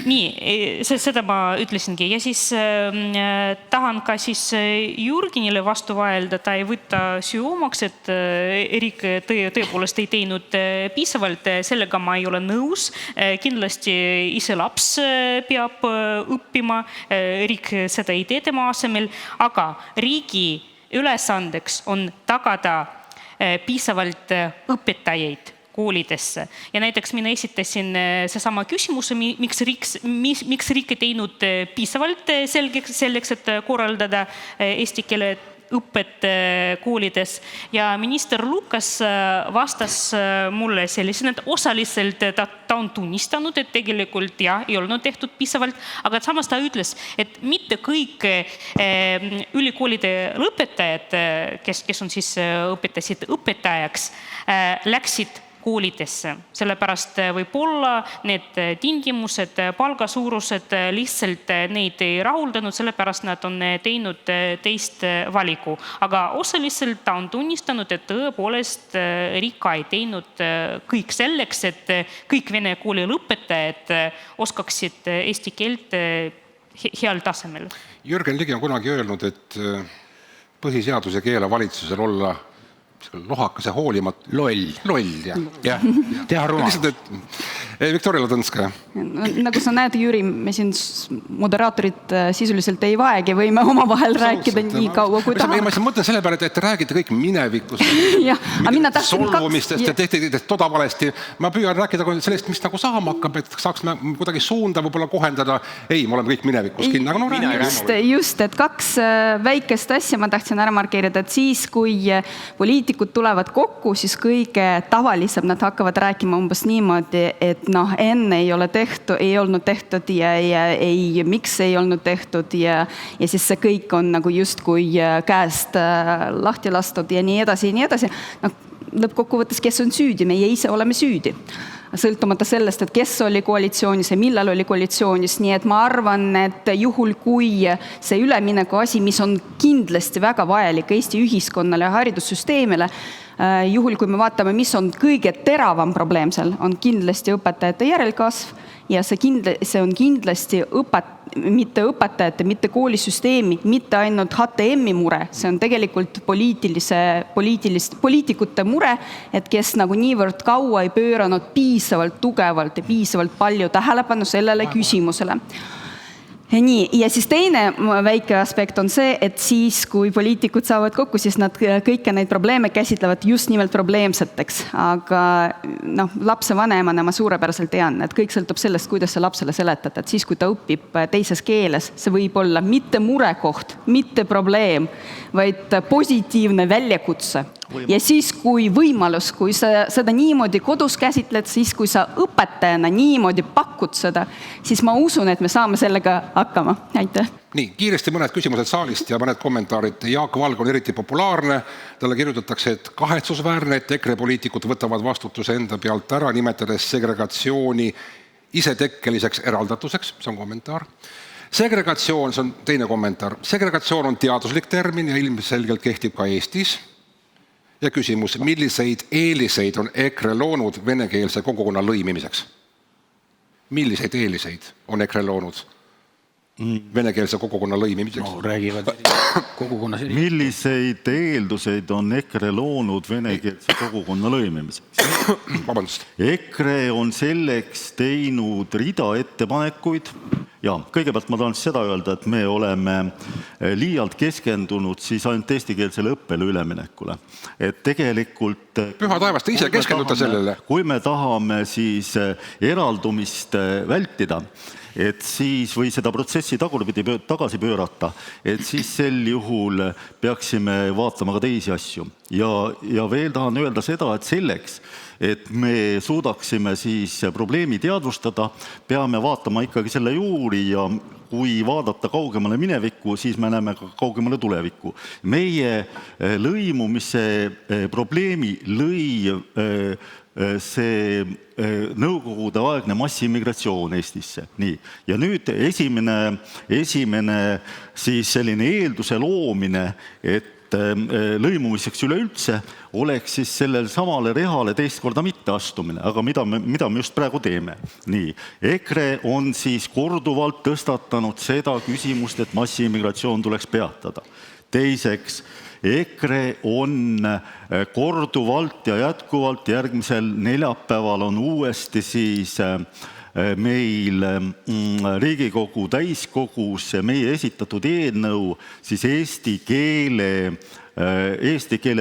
Nii, seda ma ütlesingi. Ja siis tahan ka siis Jürgenile vastu vaelda, ta ei võtta süüomaks, et riik tõepoolest ei teinud piisavalt. Sellega ma ei ole nõus. Kindlasti ise laps peab õppima, riik seda ei tee tema asemel, aga riigi ülesandeks on tagada piisavalt õpetajaid koolidesse. Ja näiteks mina esitasin seesama küsimuse, miks riik ei teinud piisavalt selleks, et korraldada eesti keele õpet koolides. Ja minister Lukas vastas mulle sellisena, et osaliselt ta on tunnistanud, et tegelikult ei olnud tehtud piisavalt, aga samas ta ütles, et mitte kõik ülikoolide lõpetajad, kes on siis õpetasid õpetajaks, läksid koolidesse. Sellepärast võib-olla need tingimused, palgasuurused lihtsalt neid ei rahuldanud, sellepärast nad on teinud teist valiku. Aga osaliselt ta on tunnistanud, et tõepoolest riik ei teinud kõik selleks, et kõik vene kooli lõpetajad oskaksid eesti keelt heal tasemel. Jürgen Ligi on kunagi öelnud, et põhiseadus ja keele valitsusel olla lohakas ja hoolimat. Loll, jah. Teha rumal. Viktoria Ladõnskaja. Nagu sa näed, Jüri, me siin moderaatorid sisuliselt ei vaegi, võime omavahel rääkida nii kaua, kui tahame. Ma mõtlen selle peale, et te räägite kõik minevikust, solvumistest ja tehte toda valesti. Ma püüan rääkida sellest, mis nagu saama hakkab, et saaks me kuidagi suunda võib-olla kohendada. Ei, me oleme kõik minevikus kinni. Just, et 2 väikest asja ma tahtsin ära markeerida, et siis, kui poliitikud tulevad kokku, siis kõige tavalisem nad hakkavad rääkima umbes niimoodi, et enne ei olnud tehtud ja miks ei olnud tehtud ja siis see kõik on nagu justkui käest lahti lastud ja nii edasi. lõppkokkuvõttes, kes on süüdi, meie ise oleme süüdi. Sõltumata sellest, et kes oli koalitsioonis ja millal oli koalitsioonis, nii et ma arvan, et juhul kui see ülemineku asi, mis on kindlasti väga vajalik Eesti ühiskonnale ja haridussüsteemile, juhul kui me vaatame, mis on kõige teravam probleem seal, on kindlasti õpetajate järelkasv ja see on kindlasti mitte õpetajate, mitte koolisüsteemi, mitte ainult HTM-i mure, see on tegelikult poliitikute mure, et kes nagu niivõrd kaua ei pööranud piisavalt tugevalt ja piisavalt palju tähelepanu sellele küsimusele. Nii, ja siis teine väike aspekt on see, et siis, kui poliitikud saavad kokku, siis nad kõike neid probleeme käsitlevad just nimelt probleemseteks. Aga lapse vanemana ma suurepäraselt tean, et kõik sõltub sellest, kuidas sa lapsele seletad. Et siis, kui ta õpib teises keeles, see võib olla mitte murekoht, mitte probleem, vaid positiivne väljakutse. Ja siis, kui võimalus, kui sa seda niimoodi kodus käsitled, siis kui sa õpetajana niimoodi pakud seda, siis ma usun, et me saame sellega hakkama. Aitäh. Nii, kiiresti mõned küsimused saalist ja mõned kommentaarid. Jaak Valg on eriti populaarne. Talle kirjutatakse, et kahetsusväärne, et EKRE poliitikud võtavad vastutuse enda pealt ära, nimetades segregatsiooni isetekkeliseks eraldatuseks. See on kommentaar. Segregatsioon, see on teine kommentaar. Segregatsioon on teaduslik termin ja ilmselgelt kehtib ka Eestis. Ja küsimus, milliseid eeliseid on EKRE loonud venekeelse kogukonna lõimimiseks? Milliseid eeliseid on EKRE loonud venekeelse kogukonna lõimimiseks? No, räägivad kogukonnas. Milliseid eelduseid on EKRE loonud venekeelse kogukonna lõimimiseks? Vabandust. EKRE on selleks teinud rida ettepanekuid. Ja, kõigepealt ma tahan seda öelda, et me oleme liialt keskendunud siis ainult eestikeelsele õppele üleminekule. Et tegelikult... Püha taevast, te ise keskendute sellele. Kui me tahame siis eraldumist vältida, et siis, või seda protsessi tagasi pöörata, et siis sel juhul peaksime vaatama ka teisi asju. Ja veel tahan öelda seda, et selleks, et me suudaksime siis probleemi teadvustada, peame vaatama ikkagi selle juuri ja kui vaadata kaugemale minevikku, siis me näeme ka kaugemale tulevikku. Meie lõimumise probleemi lõi see nõukogude aegne massiimmigratsioon Eestisse. Nii. Ja nüüd esimene siis selline eelduse loomine, et lõimumiseks üleüldse oleks siis sellel samale rehale teist korda mitte astumine, aga mida me just praegu teeme. Nii. EKRE on siis korduvalt tõstatanud seda küsimust, et massiimmigratsioon tuleks peatada. Teiseks, EKRE on korduvalt ja jätkuvalt järgmisel neljapäeval on uuesti siis meil Riigikogu täiskogus meie esitatud eelnõu siis eesti keele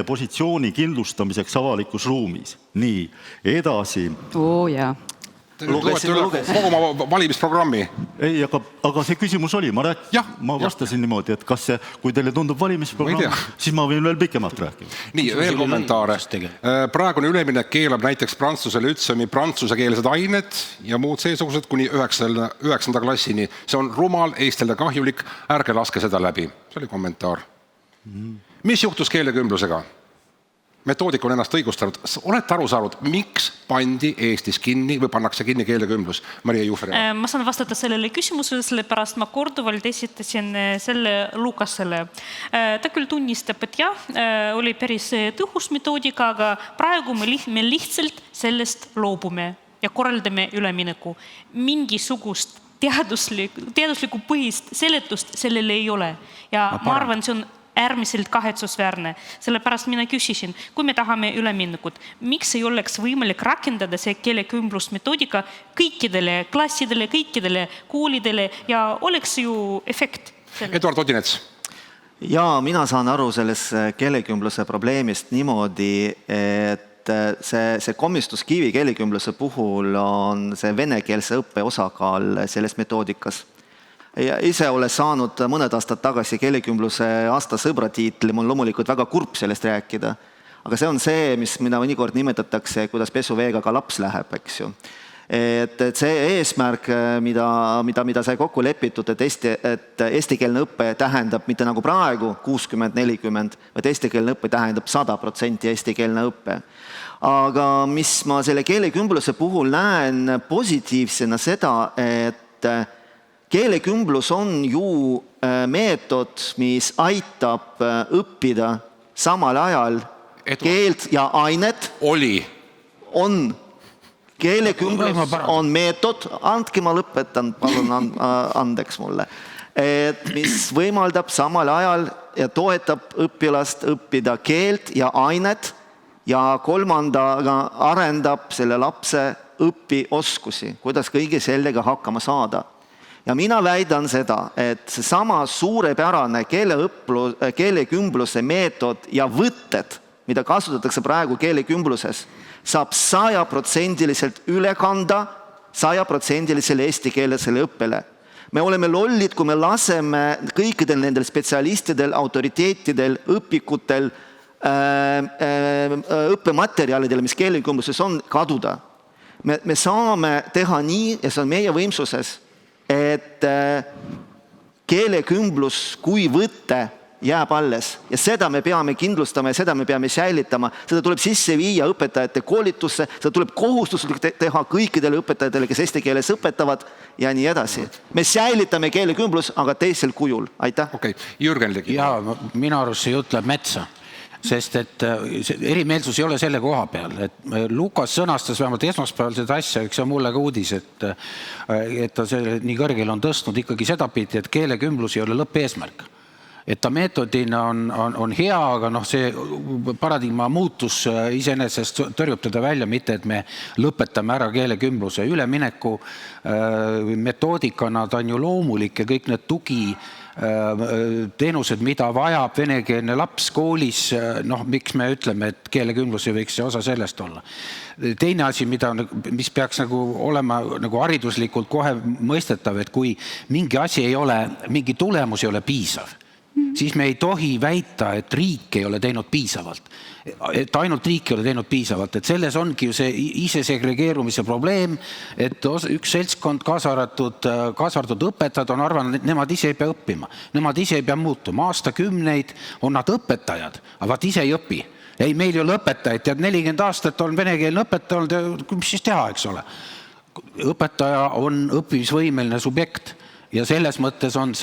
positsiooni kindlustamiseks avalikus ruumis. Nii, edasi. Jaa. Kogu oma valimisprogrammi. Ei, aga see küsimus oli, ma vastasin niimoodi, et kas see, kui teile tundub valimisprogramm, siis ma võin veel pikemalt rääkida. Nii, veel kommentaare. Praegune üleminek keelab näiteks prantsusele ütsemi prantsusekeelsed ained ja muud seesugused kuni 9. klassini. See on rumal, Eestile kahjulik, ärge laske seda läbi. See oli kommentaar. Mis juhtus keelekümblusega? Metoodik on ennast õigustanud. Olete aru saanud, miks pandi Eestis kinni või pannakse kinni keelekümblus? Maria Juhver. Ma saan vastata sellele küsimusele, sellepärast ma korduvalt esitasin selle Lukasele. Ta küll tunnistab, et jah, oli päris tõhus metoodika, aga praegu me lihtsalt sellest loobume ja korraldame ülemineku. Mingisugust teaduslikku põhist seletust sellele ei ole. Ja ma arvan, see on äärmiselt kahetsusväärne. Sellepärast mina küsisin, kui me tahame üleminekut, miks ei oleks võimalik rakendada see keelekümblusmetoodika kõikidele klassidele, kõikidele koolidele ja oleks ju efekt. Eduard Odinets. Ja mina saan aru selles keelekümbluse probleemist niimoodi, et see komistuskivi keelekümbluse puhul on see venekeelse õppe osakaal selles metoodikas. Ja ise olen saanud mõned aastad tagasi keelekümbluse aasta sõbratiitli, mul loomulikult väga kurb sellest rääkida. Aga see on see, mida mõnikord nimetatakse, kuidas pesuveega ka laps läheb, eks ju. Et see eesmärk, mida sai kokku lepitud, et eestikeelne õpe tähendab mitte nagu praegu 60-40, vaid eestikeelne õpe tähendab 100% eestikeelne õpe. Aga mis ma selle keelekümbluse puhul näen positiivsena seda, et keelekümblus on ju meetod, mis aitab õppida samal ajal keelt ja ainet. On keelekümblus on meetod, andke ma lõpetan, palun andeks mulle, et mis võimaldab samal ajal ja toetab õpilast õppida keelt ja ainet ja kolmandaga arendab selle lapse õpioskusi, kuidas kõige sellega hakkama saada. Ja mina väidan seda, et seesama suurepärane keelekümbluse meetod ja võtted, mida kasutatakse praegu keelekümbluses, saab 100% üle kanda 100% eestikeelsele õppele. Me oleme lollid, kui me laseme kõikidel nendel spetsialistidel, autoriteetidel, õpikutel, õppematerjalidel, mis keelekümbluses on, kaduda. Me saame teha nii, ja see on meie võimsuses, et keelekümblus kui võte jääb alles ja seda me peame kindlustama ja seda me peame säilitama. Seda tuleb sisse viia õpetajate koolitusse, seda tuleb kohustuslik teha kõikidele õpetajatele, kes eesti keeles õpetavad ja nii edasi. Me säilitame keelekümblus, aga teisel kujul. Aitäh. Okei, Jürgen Ligi. Ja minu arust see jutt läheb metsa. Sest et erimeelsus ei ole selle koha peal. Et Lukas sõnastas vähemalt esmaspäeval seda asja, eks see on mulle ka uudis, et ta selle nii kõrgele on tõstnud ikkagi seda pidi, et keelekümblus ei ole lõppeesmärk. Et ta meetodina on hea, aga see paradigma muutus iseenesest tõrjub teda välja, mitte et me lõpetame ära keelekümbluse ülemineku metoodikana, ta on ju loomulik ja kõik need tugiteenused, mida vajab venekeelne laps koolis, miks me ütleme, et keelekümblus ei võiks see osa sellest olla. Teine asi, mis peaks olema hariduslikult kohe mõistetav, et kui mingi asi ei ole, mingi tulemus ei ole piisav, siis me ei tohi väita, et riik ei ole teinud piisavalt. Et ainult riik ei ole teinud piisavalt. Et selles ongi ju see ise segregeerumise probleem, et üks seltskond, kaasa arvatud õpetajad on arvanud, et nemad ise ei pea õppima. Nemad ise ei pea muutuma. Aastakümneid on nad õpetajad, aga vaat ise ei õpi. Ei, meil ei ole õpetajaid, tead 40 aastat on venekeelne õpetaja, mis siis teha, eks ole. Õpetaja on õppimisvõimeline subjekt. Ja selles mõttes on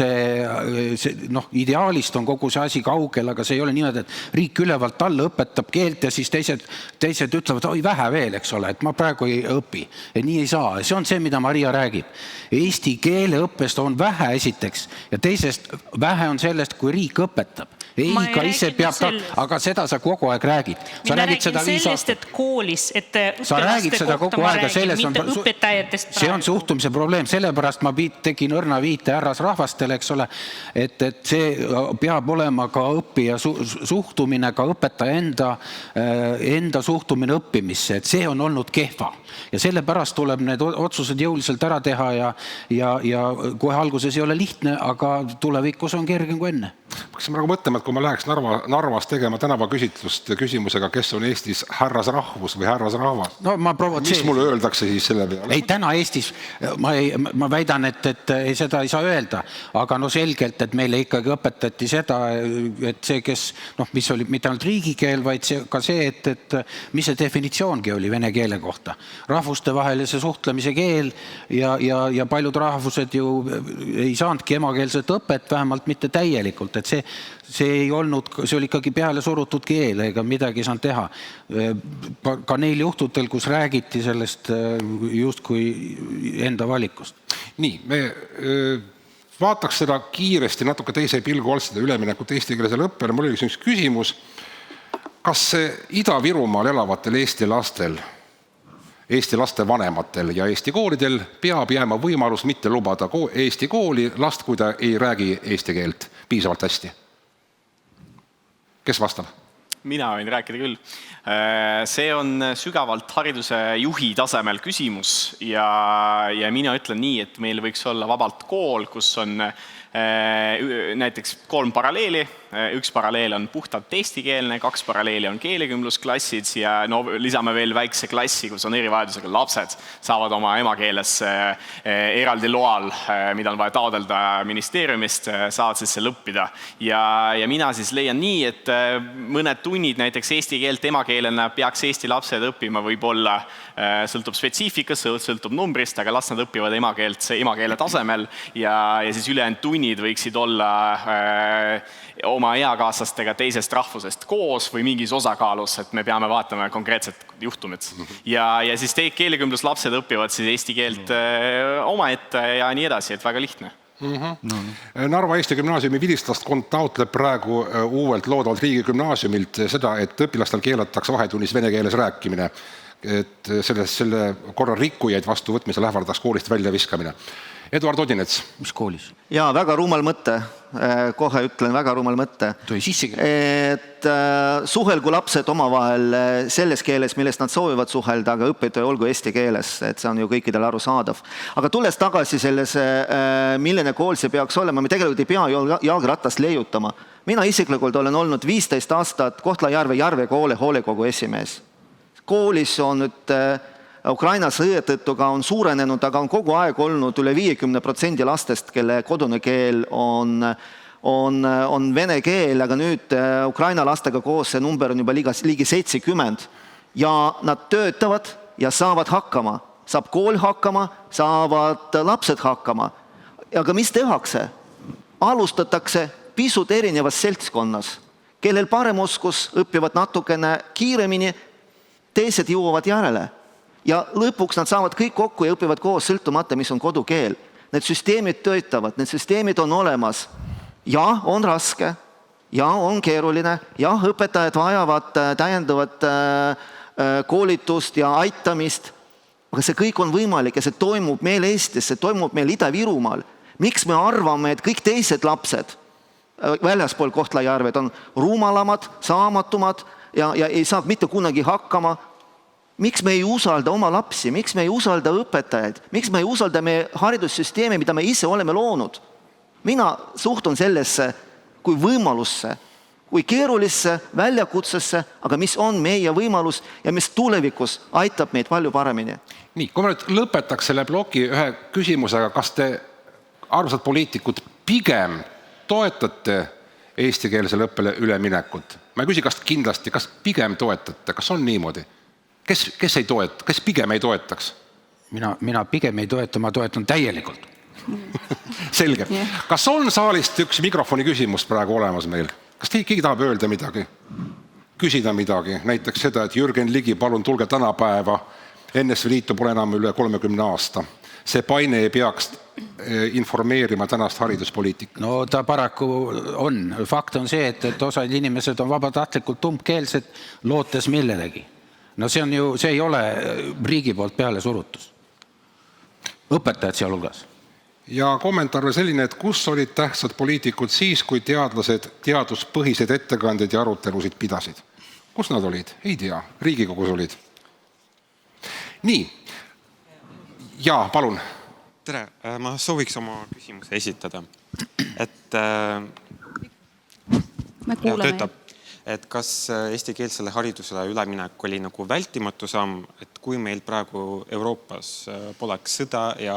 ideaalist on kogu see asi kaugel, aga see ei ole niimoodi, et riik ülevalt alla õpetab keelt ja siis teised ütlevad, oi vähe veel, eks ole, et ma praegu ei õpi. Ja nii ei saa. See on see, mida Maria räägib. Eesti keeleõppest on vähe esiteks ja teisest vähe on sellest, kui riik õpetab. Ei, ka ise peab aga seda sa kogu aeg räägid. Mina räägin sellest, et koolis, et õpilaste kohta ma räägin, mitte õpetajatest praegu. See on suhtumise probleem, sellepärast ma tegin õrna viite härras rahvastele, eks ole, et see peab olema ka õppija suhtumine, ka õpetaja enda suhtumine õppimisse, et see on olnud kehva. Ja sellepärast tuleb need otsused jõuliselt ära teha ja kohe alguses ei ole lihtne, aga tulevikus on kergem kui enne. Kas ma mõtlema, et kui ma läheks Narvas tegema tänavaküsitlust küsimusega, kes on Eestis härrasrahvus või härrasrahvas? Mis mulle öeldakse siis selle peale? Ei, täna Eestis, ma väidan, et seda ei saa öelda, aga selgelt, et meile ikkagi õpetati seda, et see, kes, mis oli mitte ainult riigikeel, vaid ka see, et mis see definitsioongi oli vene keele kohta. Rahvuste vahelise suhtlemise keel ja paljud rahvused ju ei saanudki emakeelset õpet, vähemalt mitte täielikult, et see ei olnud, see oli ikkagi peale surutud keel, ega midagi ei saanud teha. Ka neil juhtudel, kus räägiti sellest justkui enda valikust. Nii, me vaataks seda kiiresti natuke teise pilgu alt seda üleminekut eestikeelsele õppele. Mul oli üks küsimus, kas Ida-Virumaal elavatel Eesti lastel, Eesti laste vanematel ja Eesti koolidel peab jääma võimalus mitte lubada Eesti kooli last, kui ta ei räägi eesti keelt piisavalt hästi? Kes vastab? Mina võin rääkida küll. See on sügavalt hariduse juhi tasemel küsimus ja mina ütlen nii, et meil võiks olla vabalt kool, kus on näiteks 3 paralleeli, üks paralleel on puhtalt eestikeelne, 2 paralleeli on keelekümblusklassid ja no lisame veel väikse klassi, kus on erivajadusega lapsed, saavad oma emakeeles eraldi loal, mida on vaja taodelda ministeeriumist, saavad siis seal õppida. Ja mina siis leian nii, et mõned tunnid näiteks eesti keelt emakeelena peaks eesti lapsed õppima võib-olla, sõltub spetsiifikast, sõltub numbrist, aga las nad õpivad emakeele tasemel ja siis ülejäänud tunnid võiksid olla oma eakaaslastega teisest rahvusest koos või mingis osakaalus, et me peame vaatama konkreetset juhtumit. Ja siis keelekümbluslapsed õpivad siis eesti keelt omaette ja nii edasi, et väga lihtne. Narva Eesti Gümnaasiumi vilistlaskond taotleb praegu uuelt loodavalt riigigümnaasiumilt seda, et õpilastel keelatakse vahetunnis vene keeles rääkimine, et selle korra rikkujaid vastuvõtmisel ähvardaks koolist välja viskamine. Eduard Odinets. Mis koolis? Jaa, väga rumal mõte. Kohe ütlen, väga rumal mõte. Et suhelgu lapsed omavahel selles keeles, millest nad soovivad suhelda, aga õpetaja olgu eesti keeles, et see on ju kõikidel arusaadav. Aga tulles tagasi sellesse, milline kool see peaks olema, me tegelikult ei pea jalgratast leiutama. Mina isiklikult olen olnud 15 aastat Kohtla-Järve Järve koole hoolekogu esimees. Koolis on nüüd Ukraina sõja tõttu ka on suurenenud, aga on kogu aeg olnud üle 50% lastest, kelle kodune keel on vene keel, aga nüüd Ukraina lastega koos see number on juba ligi 70 ja nad töötavad ja saavad hakkama. Saab kool hakkama, saavad lapsed hakkama. Aga mis tehakse? Alustatakse pisut erinevas seltskonnas, kellel parem oskus õpivad natukene kiiremini, teised jõuavad järele. Ja lõpuks nad saavad kõik kokku ja õpivad koos sõltumata, mis on kodukeel. Need süsteemid töötavad, need süsteemid on olemas. Ja on raske, ja on keeruline, ja õpetajad vajavad täiendavat koolitust ja aitamist. Aga see kõik on võimalik ja see toimub meil Eestis, see toimub meil Ida-Virumaal. Miks me arvame, et kõik teised lapsed väljaspool Kohtla-Järved on rumalamad, saamatumad ja ei saa mitte kunagi hakkama? Miks me ei usalda oma lapsi, miks me ei usalda õpetajaid, miks me ei usalda meie haridussüsteemi, mida me ise oleme loonud? Mina suhtun sellesse kui võimalusse, kui keerulisse väljakutsesse, aga mis on meie võimalus ja mis tulevikus aitab meid palju paremini. Nii, kui ma nüüd lõpetaks selle bloki ühe küsimusega, kas te arvsad poliitikud pigem toetate eestikeelsele õppele üleminekut? Ma ei küsi, kas kindlasti, kas pigem toetate, kas on niimoodi? Kes ei toeta, kes pigem ei toetaks? Mina pigem ei toeta, ma toetan täielikult. Selge. Kas on saalist üks mikrofoni küsimus praegu olemas meil? Kas keegi tahab öelda midagi? Küsida midagi? Näiteks seda, et Jürgen Ligi, palun tulge tänapäeva. NSV Liitu pole enam üle 30 aasta. See paine ei peaks informeerima tänast hariduspoliitika. No ta paraku on. Fakt on see, et osad inimesed on vabatahtlikult umbkeelsed, lootes millelegi. No see ei ole riigi poolt peale surutus. Õpetajad sealhulgas. Ja kommentaar on selline, et kus olid tähtsad poliitikud siis, kui teadlased teaduspõhised ettekanded ja arutelusid pidasid? Kus nad olid? Ei tea. Riigikogus olid. Nii. Jaa, palun. Tere, ma sooviks oma küsimuse esitada. Et me kuuleme. Et kas eestikeelsele haridusele üleminek oli nagu vältimatu samm, et kui meil praegu Euroopas poleks sõda ja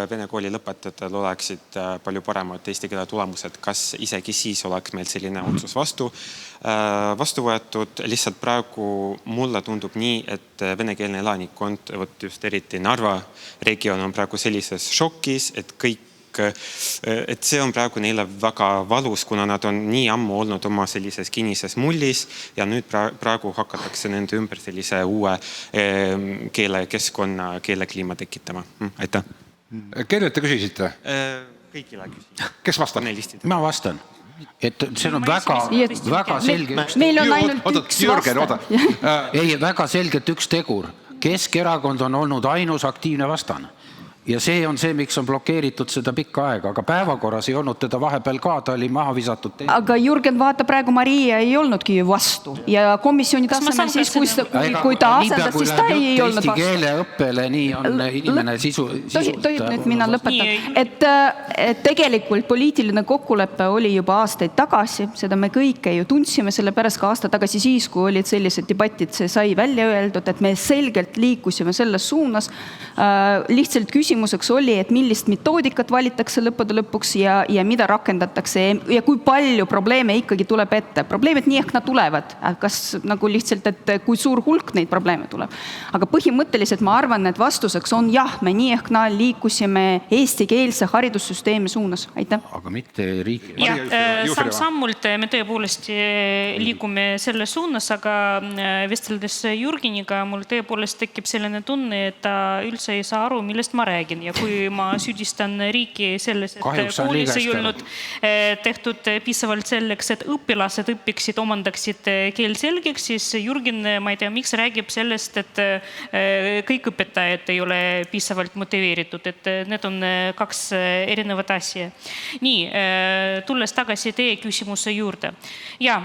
vene kooli lõpetajatel oleksid palju paremad eesti keele tulemused, kas isegi siis oleks meil selline otsus vastu võetud. Lihtsalt praegu mulle tundub nii, et venekeelne elanikkond, just eriti Narva regioon on praegu sellises šokis, et see on praegu neile väga valus, kuna nad on nii ammu olnud oma sellises kinnises mullis ja nüüd praegu hakatakse nende ümber sellise uue keelekeskkonna, keelekliima tekitama. Aitäh. Kellelt te küsisite? Kõigile küsisite. Kes vastab? Ma vastan. Et see on väga selge meil on ainult üks vasta. Ei, väga selgelt üks tegur. Keskerakond on olnud ainus aktiivne vastane. ja see on see, miks on blokeeritud seda pikka aega, aga päevakorras ei olnud teda vahepeal ka, ta oli maha visatud. Aga Jürgen, vaata praegu Maria ei olnudki ju vastu ja komisjoni tasemel siis, kui ta asendas, siis ta ei olnud vastu. Eesti keele õppele, nii on inimene Tohib nüüd mina lõpetan. Et tegelikult poliitiline kokkulepe oli juba aastaid tagasi, seda me kõike ju tundsime, sellepärast ka aasta tagasi siis, kui olid sellised debatid, see sai välja öeldud, et me selgelt liikusime selles suunas. Lihtsalt küsimuseks oli, et millist metoodikat valitakse lõppude lõpuks ja mida rakendatakse ja kui palju probleeme ikkagi tuleb ette. Probleemid nii ehk nad tulevad, kas nagu lihtsalt, et kui suur hulk neid probleeme tuleb. Aga põhimõtteliselt ma arvan, et vastuseks on jah, me nii ehk naa liikusime eestikeelse haridussüsteemi suunas. Aitäh. Aga mitte riigi. Sammult me tõepoolest liigume selle suunas, aga vesteldes Jürgeniga mul tõepoolest tekib selline tunne, et ta üldse ei saa aru, millest ma räägin. Ja kui ma süüdistan riiki selles, et koolis ei olnud tehtud piisavalt selleks, et õpilased õpiksid, omandaksid keel selgeks, siis Jürgen, ma ei tea, miks räägib sellest, et kõik õpetajad ei ole piisavalt motiveeritud, et need on kaks erinevat asja. Nii, tulles tagasi teie küsimuse juurde. Ja,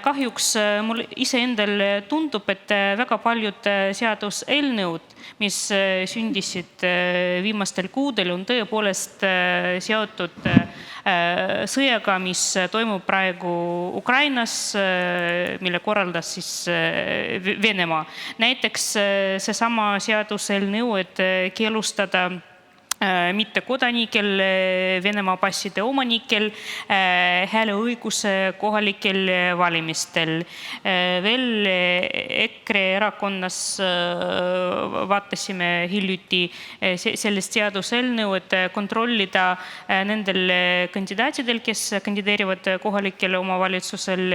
kahjuks mul iseendal tundub, et väga paljud seaduseelnõud, mis sündisid viimastel kuudel, on tõepoolest seotud sõjaga, mis toimub praegu Ukrainas, mille korraldas siis Venemaa. Näiteks seesama seaduseelnõu, et keelustada mitte kodanikel, Venemaa passide omanikel, hääleõiguse kohalikel valimistel. Veel EKRE erakonnas vaatasime hiljuti sellest seaduseelnõu, et kontrollida nendel kandidaatidel, kes kandideerivad kohalikele omavalitsusel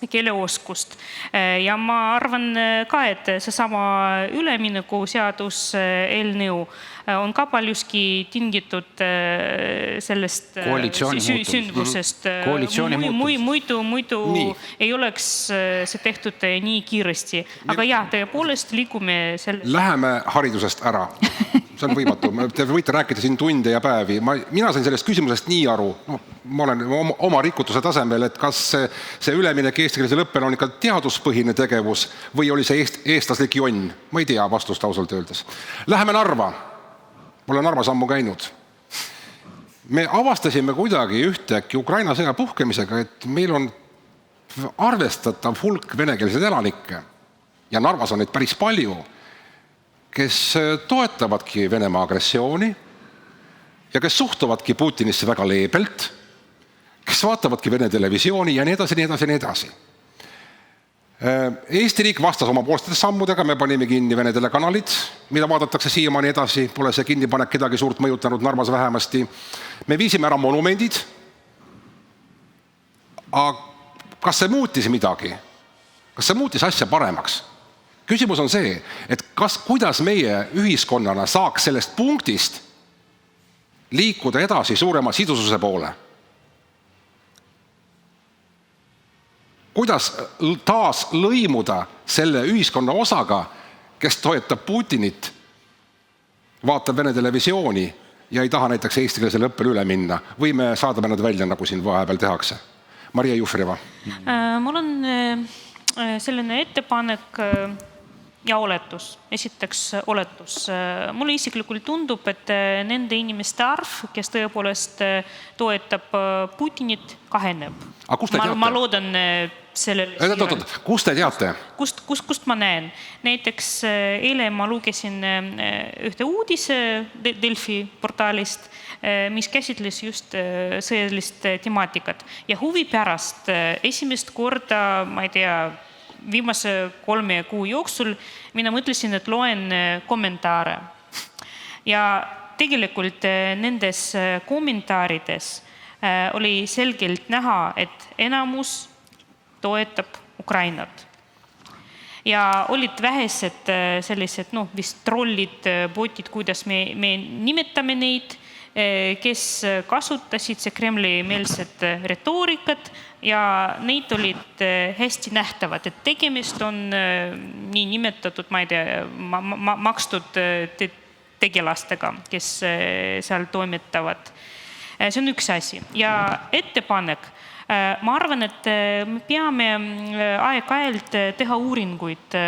keeleoskust. Ja ma arvan ka, et seesama ülemineku seadus eelnõu on ka paljuski tingitud sellest sündmusest. Muidu ei oleks see tehtud nii kiiresti. Aga jah, tõepoolest liigume selle... Läheme haridusest ära. See on võimatu. Te võite rääkida siin tunde ja päevi. Mina sain sellest küsimusest nii aru, ma olen oma rikutuse tasemel, et kas see üleminek eestikeelsele õppele on ikka teaduspõhine tegevus või oli see eestlaslik jonn? Ma ei tea vastust ausalt öeldes. Läheme Narva. Ma olen Narvas ammu käinud. Me avastasime kuidagi ühtäkki Ukraina sõja puhkemisega, et meil on arvestatav hulk venekeelseid elanikke ja Narvas on neid päris palju, kes toetavadki Venemaa agressiooni ja kes suhtuvadki Putinisse väga leebelt, kes vaatavadki Vene televisiooni ja nii edasi, nii edasi, nii edasi. Eesti riik vastas oma poolstes sammudega, me panime kinni Vene telekanalid, mida vaadatakse siiamaani edasi, pole see kinnipanek kedagi suurt mõjutanud Narvas vähemasti. Me viisime ära monumendid, aga kas see muutis midagi? Kas see muutis asja paremaks? Küsimus on see, et kuidas meie ühiskonnana saaks sellest punktist liikuda edasi suurema sidususe poole? Kuidas taas lõimuda selle ühiskonna osaga, kes toetab Putinit, vaatab Vene televisiooni ja ei taha näiteks eestikeelsele õppele üle minna või me saadame nad välja, nagu siin vahepeal tehakse? Maria Jufereva. Mul on selline ettepanek ja oletus. Esiteks oletus. Mulle isiklikult tundub, et nende inimeste arv, kes tõepoolest toetab Putinit, kaheneb. Ma loodan sellele... Kust te teate? Kust ma näen? Näiteks eile ma lugesin ühte uudise Delfi portaalist, mis käsitles just sõjalist temaatikat. Ja huvi pärast esimest korda, ma ei tea, viimase 3 kuu jooksul mina mõtlesin, et loen kommentaare. Ja tegelikult nendes kommentaarides oli selgelt näha, et enamus toetab Ukrainat. Ja olid vähesed sellised, vist trollid, botid, kuidas me nimetame neid, kes kasutasid see Kremli-meelset retoorikat ja neid olid hästi nähtavad, et tegemist on nii nimetatud, ma ei tea, makstud tegelastega, kes seal toimetavad. See on üks asi. Ja ettepanek, ma arvan, et me peame aeg-ajalt teha uuringuid,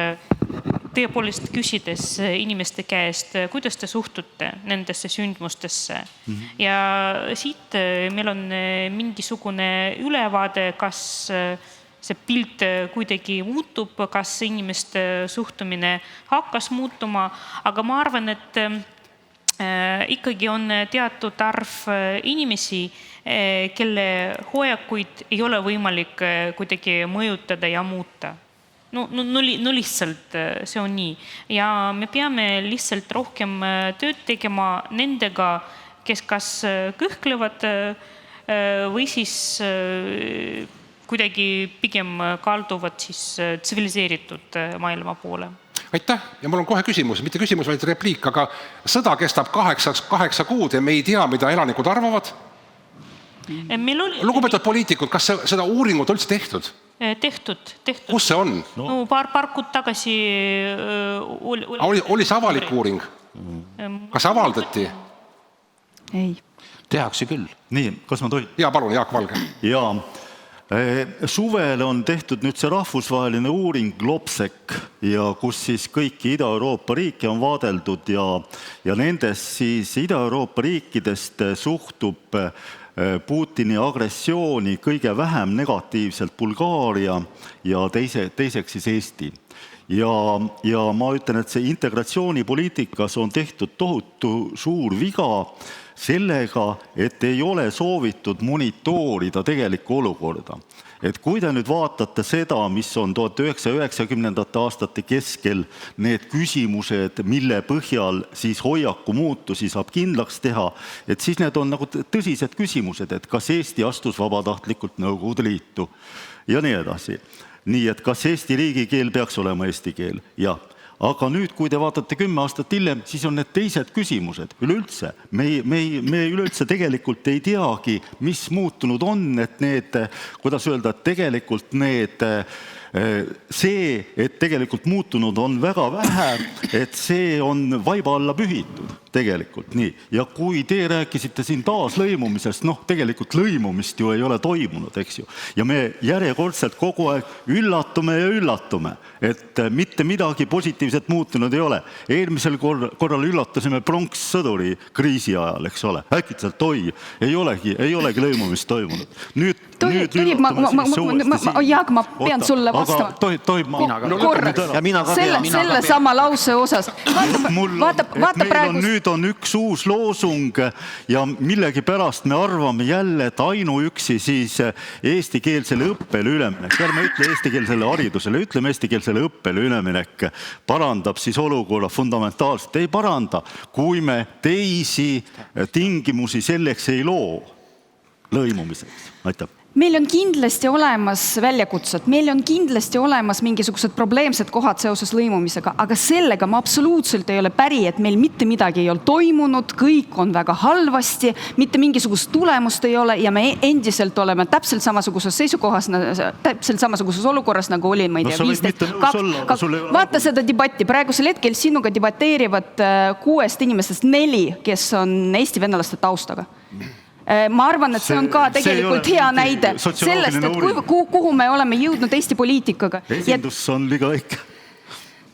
tõepoolest küsides inimeste käest, kuidas te suhtute nendesse sündmustesse. Ja siit meil on mingisugune ülevaade, kas see pilt kuidagi muutub, kas inimeste suhtumine hakkas muutuma, aga ma arvan, et ikkagi on teatud arv inimesi, kelle hoiakuid ei ole võimalik kuidagi mõjutada ja muuta. No lihtsalt see on nii. Ja me peame lihtsalt rohkem tööd tegema nendega, kes kas kõhklevad või siis kuidagi pigem kalduvad siis tsiviliseeritud maailma poole. Aitäh, ja mul on kohe küsimus, mitte küsimus, vaid repliik, aga sõda kestab 8 kuud ja me ei tea, mida elanikud arvavad. Lugupeetud poliitikud, kas seda uuringut on üldse tehtud? Tehtud. Kus see on? No, paar kuud tagasi oli see avalik uuring? Kas avaldati? Ei. Tehakse küll. Nii, kas ma tohin? Jaa, palun, Jaak Valge. Jaa. Suvel on tehtud nüüd see rahvusvaheline uuring Globsec, ja kus siis kõiki Ida-Euroopa riike on vaadeldud ja nendest siis Ida-Euroopa riikidest suhtub Putini agressiooni kõige vähem negatiivselt Bulgaaria ja teiseks siis Eesti. Ja ma ütlen, et see integratsioonipoliitikas on tehtud tohutu suur viga sellega, et ei ole soovitud monitoorida tegelikku olukorda. Et kui te nüüd vaatate seda, mis on 1990. aastate keskel need küsimused, mille põhjal siis hoiaku muutusi saab kindlaks teha, et siis need on nagu tõsised küsimused, et kas Eesti astus vabatahtlikult Nõukogude Liitu ja nii edasi. Nii, et kas Eesti riigikeel peaks olema eesti keel? Jah. Aga nüüd, kui te vaatate 10 aastat hiljem, siis on need teised küsimused üleüldse. Me üleüldse tegelikult ei teagi, mis muutunud on, et need, kuidas öelda, et tegelikult see, et tegelikult muutunud on väga vähe, et see on vaiba alla pühitud tegelikult nii. Ja kui te rääkisite siin taas lõimumisest, tegelikult lõimumist ju ei ole toimunud, eks ju. Ja me järjekordselt kogu aeg üllatume, et mitte midagi positiivset muutunud ei ole. Eelmisel korral üllatasime pronkssõduri kriisi ajal, eks ole. Äkitselt, ei olegi lõimumist toimunud. Nüüd Jaak, ma pean sulle vastama. Tohib ma? Selle sama lause osas. Vaata praegu. Nüüd on üks uus loosung ja millegi pärast me arvame jälle, et ainuüksi siis eestikeelsele õppele üleminek. Ärme ütle eestikeelsele haridusele, ütleme eestikeelsele õppele üleminek parandab siis olukorra fundamentaalselt. Ei paranda, kui me teisi tingimusi selleks ei loo lõimumiseks. Aitäh. Meil on kindlasti olemas väljakutsed, meil on kindlasti olemas mingisugused probleemsed kohad seoses lõimumisega, aga sellega ma absoluutselt ei ole päri, et meil mitte midagi ei ole toimunud, kõik on väga halvasti, mitte mingisugust tulemust ei ole ja me endiselt oleme täpselt samasuguses seisukohas, täpselt samasuguses olukorras, nagu oli, ma ei tea, 15. Vaata seda debatti, praegusel hetkel sinuga debateerivad 6 inimestest 4, kes on eesti venelaste taustaga. Ma arvan, et see on ka tegelikult hea näide sellest, et kuhu me oleme jõudnud Eesti poliitikaga. Esindus on liiga väike.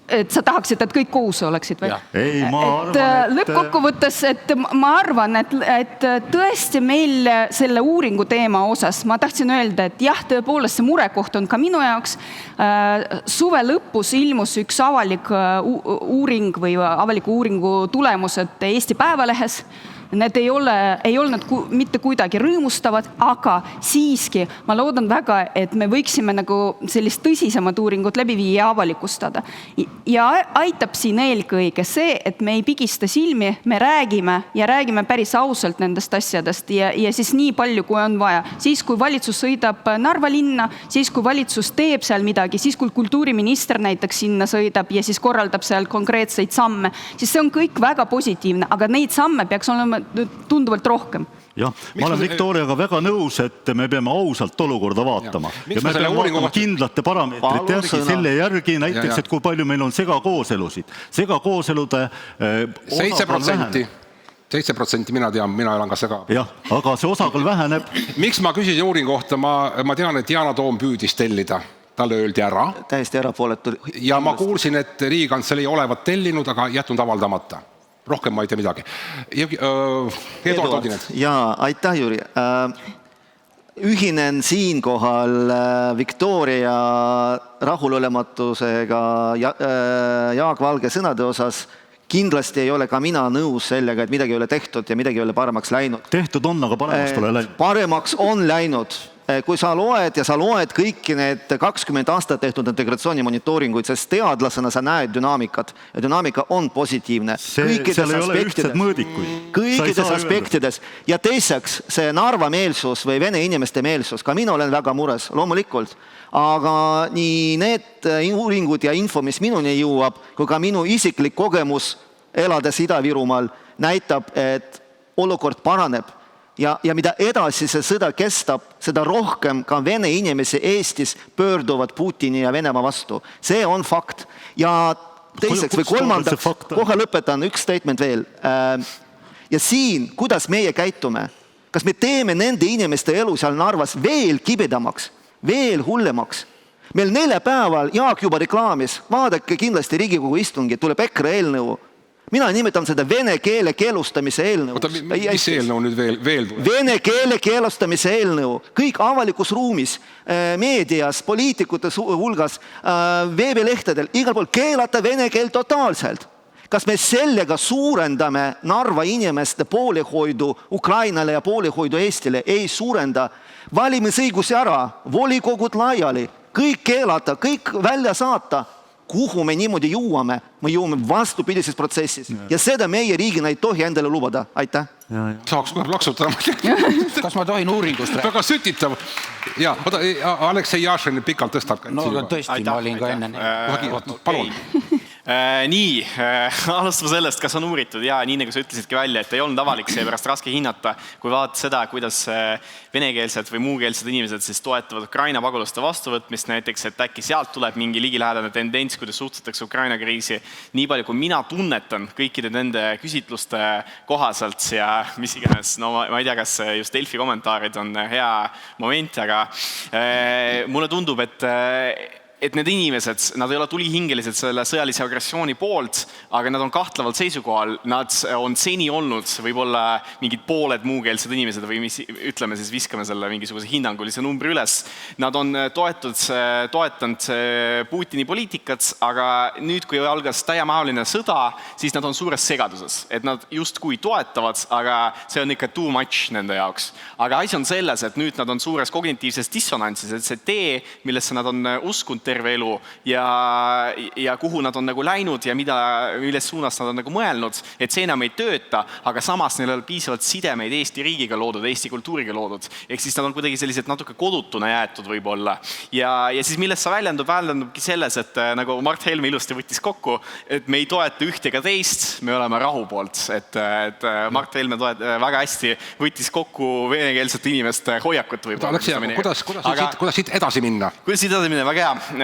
Et sa tahaksid, et kõik koos oleksid või? Ei, ma arvan, lõppkokkuvõttes, et ma arvan, et tõesti meil selle uuringu teema osas, ma tahtsin öelda, et jah, tõepoolest see murekoht on ka minu jaoks. Suve lõpus ilmus üks avalik uuring või avaliku uuringu tulemused Eesti Päevalehes. Need ei olnud mitte kuidagi rõõmustavad, aga siiski ma loodan väga, et me võiksime nagu sellist tõsisemad uuringut läbi viia ja avalikustada. Ja aitab siin eelkõige see, et me ei pigista silmi, me räägime päris ausalt nendest asjadest ja siis nii palju, kui on vaja. Siis, kui valitsus sõidab Narva linna, siis, kui valitsus teeb seal midagi, siis, kui kultuuriminister näiteks sinna sõidab ja siis korraldab seal konkreetseid samme, siis see on kõik väga positiivne, aga neid samme peaks olema tunduvalt rohkem. jah, ma olen Viktoriaga väga nõus, et me peame ausalt olukorda vaatama. Ja me peame vaatama kindlate parameetrite järgi, selle järgi näiteks, et kui palju meil on segakooselusid. Segakooselude 7% mina tean, mina elan ka sega. Jah, aga see osakaal väheneb. Miks ma küsisin uuringu kohta? Ma tean, et Yana Toom püüdis tellida. Talle öeldi ära. Täiesti erapooletu. Ja ma kuulsin, et Riigikantselei olevat tellinud, aga jätnud avaldamata. Rohkem ma ei tea midagi. Eduard Odinets. Jaa, aitäh, Jüri. Ühinen siinkohal Viktoria rahulolematusega Jaak Valge sõnade osas. Kindlasti ei ole ka mina nõus sellega, et midagi ei ole tehtud ja midagi ei ole paremaks läinud. Tehtud on, aga paremaks pole läinud. Paremaks on läinud. Kui sa loed kõiki need 20 aastat tehtud integratsiooni monitooringuid, sest teadlasena sa näed dünaamikat ja dünaamika on positiivne. Seal ei ole ühtsed mõõdikuid. Kõikides aspektides. Ja teiseks, see Narva meelsus või vene inimeste meelsus, ka mina olen väga mures, loomulikult. Aga nii need uuringud ja info, mis minuni jõuab, kui ka minu isiklik kogemus elades Ida-Virumaal näitab, et olukord paraneb. Ja mida edasi see sõda kestab, seda rohkem ka vene inimesi Eestis pöörduvad Putini ja Venemaa vastu. See on fakt. Ja teiseks või kolmandaks, kohe lõpetan üks statement veel. Ja siin, kuidas meie käitume? Kas me teeme nende inimeste elu seal Narvas veel kibedamaks, veel hullemaks? Meil 4 päeval Jaak juba reklaamis, vaadake kindlasti Riigikogu istungi, tuleb EKRE eelnõu. Mina nimetan seda vene keele keelustamise eelnõu. Mis eelnõu nüüd veel tuleb? Vene keele keelustamise eelnõu. Kõik avalikus ruumis, meedias, poliitikute hulgas, veebilehtedel, igal pool keelata vene keel totaalselt. Kas me sellega suurendame Narva inimeste poolehoidu Ukrainale ja poolehoidu Eestile? Ei suurenda. Valimisõigusi ära, volikogud laiali, kõik keelata, kõik välja saata. Kuhu me niimoodi jõuame? Me jõuame vastupidises protsessis. Ja seda meie riigina ei tohi endale lubada. Aitäh. Saaks kohe plaksutada. Kas ma tohin uuringust rääkida? Väga sütitav. Ja, Aleksei Jašin pikalt tõstab. No tõesti, ma olin ka enne. Palun. Nii, alustame sellest, kas on uuritud ja nii nagu sa ütlesidki välja, et ei olnud avalik, seepärast raske hinnata, kui vaadata seda, kuidas venekeelsed või muukeelsed inimesed siis toetavad Ukraina pagulaste vastuvõtmist näiteks, et äkki sealt tuleb mingi ligilähedane tendents, kuidas suhtutakse Ukraina kriisi. Nii palju, kui mina tunnetan kõikide nende küsitluste kohaselt ja mis iganes, no ma ei tea, kas just Delfi kommentaarid on hea moment, aga mulle tundub, et need inimesed, nad ei ole tulihingelised selle sõjalise agressiooni poolt, aga nad on kahtlevalt seisukohal, nad on seni olnud võib-olla mingid pooled muukeelsed inimesed või mis, ütleme siis viskame selle mingisuguse hinnangulise numbri üles. Nad on toetanud Putini poliitikat, aga nüüd, kui algas täiemahuline sõda, siis nad on suures segaduses, et nad justkui toetavad, aga see on ikka too much nende jaoks. Aga asi on selles, et nüüd nad on suures kognitiivses dissonantsis, et see tee, millesse nad on uskunud terve elu ja kuhu nad on nagu läinud ja milles suunas nad on nagu mõelnud, et see enam ei tööta, aga samas neil on piisavalt sidemeid Eesti riigiga loodud, Eesti kultuuriga loodud. Ehk siis nad on kuidagi sellised natuke kodutuna jäetud võib-olla. Ja siis millest sa väljendubki selles, et nagu Mart Helme ilusti võttis kokku, et me ei toeta üht ega teist, me oleme rahu poolt. Et Mart Helme väga hästi võttis kokku venekeelsete inimeste hoiakut võib-olla. Kuidas siit edasi minna? Kuidas edasi minna? Väga hea.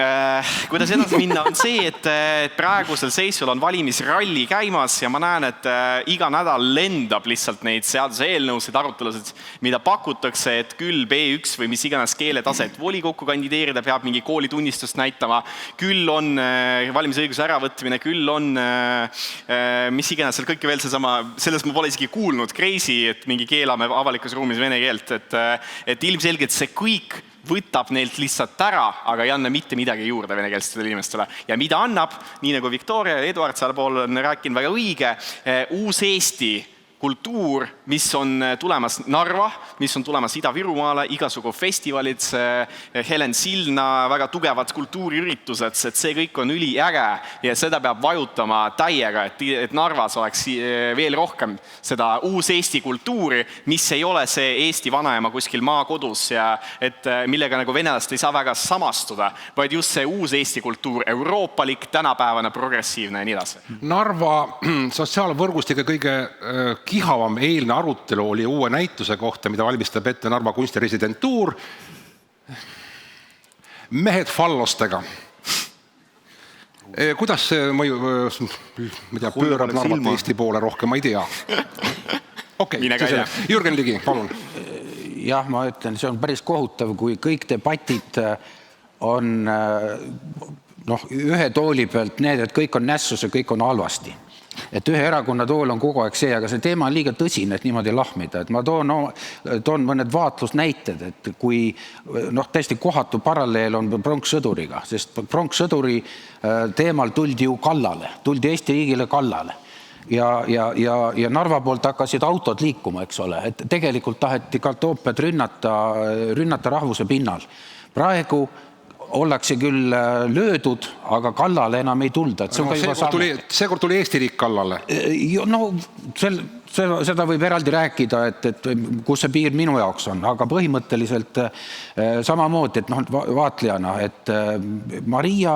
Kuidas edasi minna on see, et praegusel seisul on valimisralli käimas ja ma näen, et iga nädal lendab lihtsalt neid seaduse eelnõusid, arutelusid, mida pakutakse, et küll B1 või mis iganes keeletaset volikokku kandideerida, peab mingi koolitunnistust näitama, küll on valimisõiguse äravõtmine, küll on mis iganes, seal kõike veel sellest ma pole isegi kuulnud, crazy, et mingi keelame avalikus ruumis vene keelt, et ilmselgelt see kõik võtab neilt lihtsalt ära, aga ei anna mitte midagi juurde venekeelsetele inimestele. Ja mida annab, nii nagu Viktoria ja Eduard seal pool on rääkinud väga õige, uus Eesti kultuur, mis on tulemas Narva, mis on tulemas Ida-Virumaale, igasugu festivalid, Helen Sildna, väga tugevad kultuuriüritused, et see kõik on üliäge ja seda peab vajutama täiega, et Narvas oleks veel rohkem seda uus Eesti kultuuri, mis ei ole see Eesti vanaema kuskil maakodus ja et millega nagu venelast ei saa väga samastuda, vaid just see uus Eesti kultuur, euroopalik, tänapäevane, progressiivne ja nii edasi. Narva sotsiaalvõrgustike kõige kihavam eilne arutelu oli uue näituse kohta, mida valmistab ette Narva kunstiresidentuur. Mehed fallostega. Kuidas see mõju, pöörab Narvat Eesti poole rohkem, ma ei tea. Okei, Jürgen Ligi, palun. Jah, ma ütlen, see on päris kohutav, kui kõik debatid on ühe tooli pealt need, et kõik on nässus ja kõik on halvasti. Et ühe erakonna tool on kogu aeg see, aga see teema on liiga tõsine, et niimoodi lahmida. Et ma toon mõned vaatlusnäited, et kui täiesti kohatu paralleel on pronkssõduriga, sest pronkssõduri teemal tuldi ju kallale, tuldi Eesti riigile kallale. Ja Narva poolt hakkasid autod liikuma, eks ole, et tegelikult taheti Toomped rünnata rahvuse pinnal. Praegu ollakse küll löödud, aga kallale enam ei tulda. Seekord tuli Eesti riik kallale. No, seda võib eraldi rääkida, et kus see piir minu jaoks on, aga põhimõtteliselt samamoodi, et vaatlejana, et Maria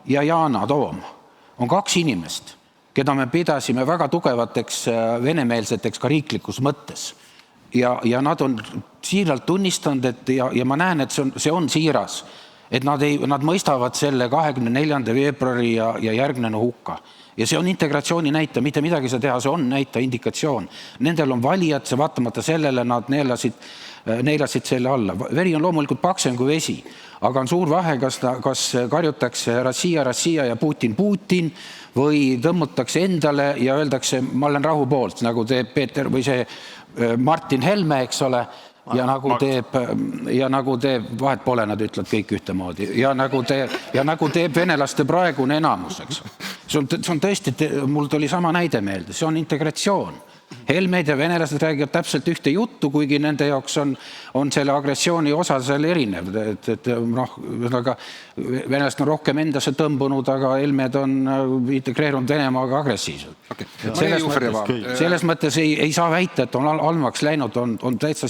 ja Yana Toom on kaks inimest, keda me pidasime väga tugevateks venemeelseteks ka riiklikus mõttes. Ja nad on siiralt tunnistanud, ja ma näen, et see on siiras, et nad mõistavad selle 24. veebruari ja järgnenu hukka. Ja see on integratsiooni näite, mitte midagi sa teha, see on näite indikatsioon. Nendel on valijad, see vaatamata sellele nad neelasid selle alla. Veri on loomulikult paksem kui vesi, aga on suur vahe, kas karjutakse Rossija ja Putin või tõmmutakse endale ja öeldakse, ma olen rahu poolt, nagu teeb Peeter või see Martin Helme, eks ole, ja nagu teeb, vahet pole, nad ütlevad kõik ühtemoodi, ja nagu teeb venelaste praegune enamus, eks. See on tõesti, mul tuli sama näide meelde, see on integratsioon. Helmed ja venelased räägivad täpselt ühte juttu, kuigi nende jaoks on selle agressiooni osa seal erinev. Venelased on rohkem endasse tõmbunud, aga Helmed on integreerunud Venemaaga agressiivselt. Selles mõttes ei saa väita, et on halvaks läinud, on täitsa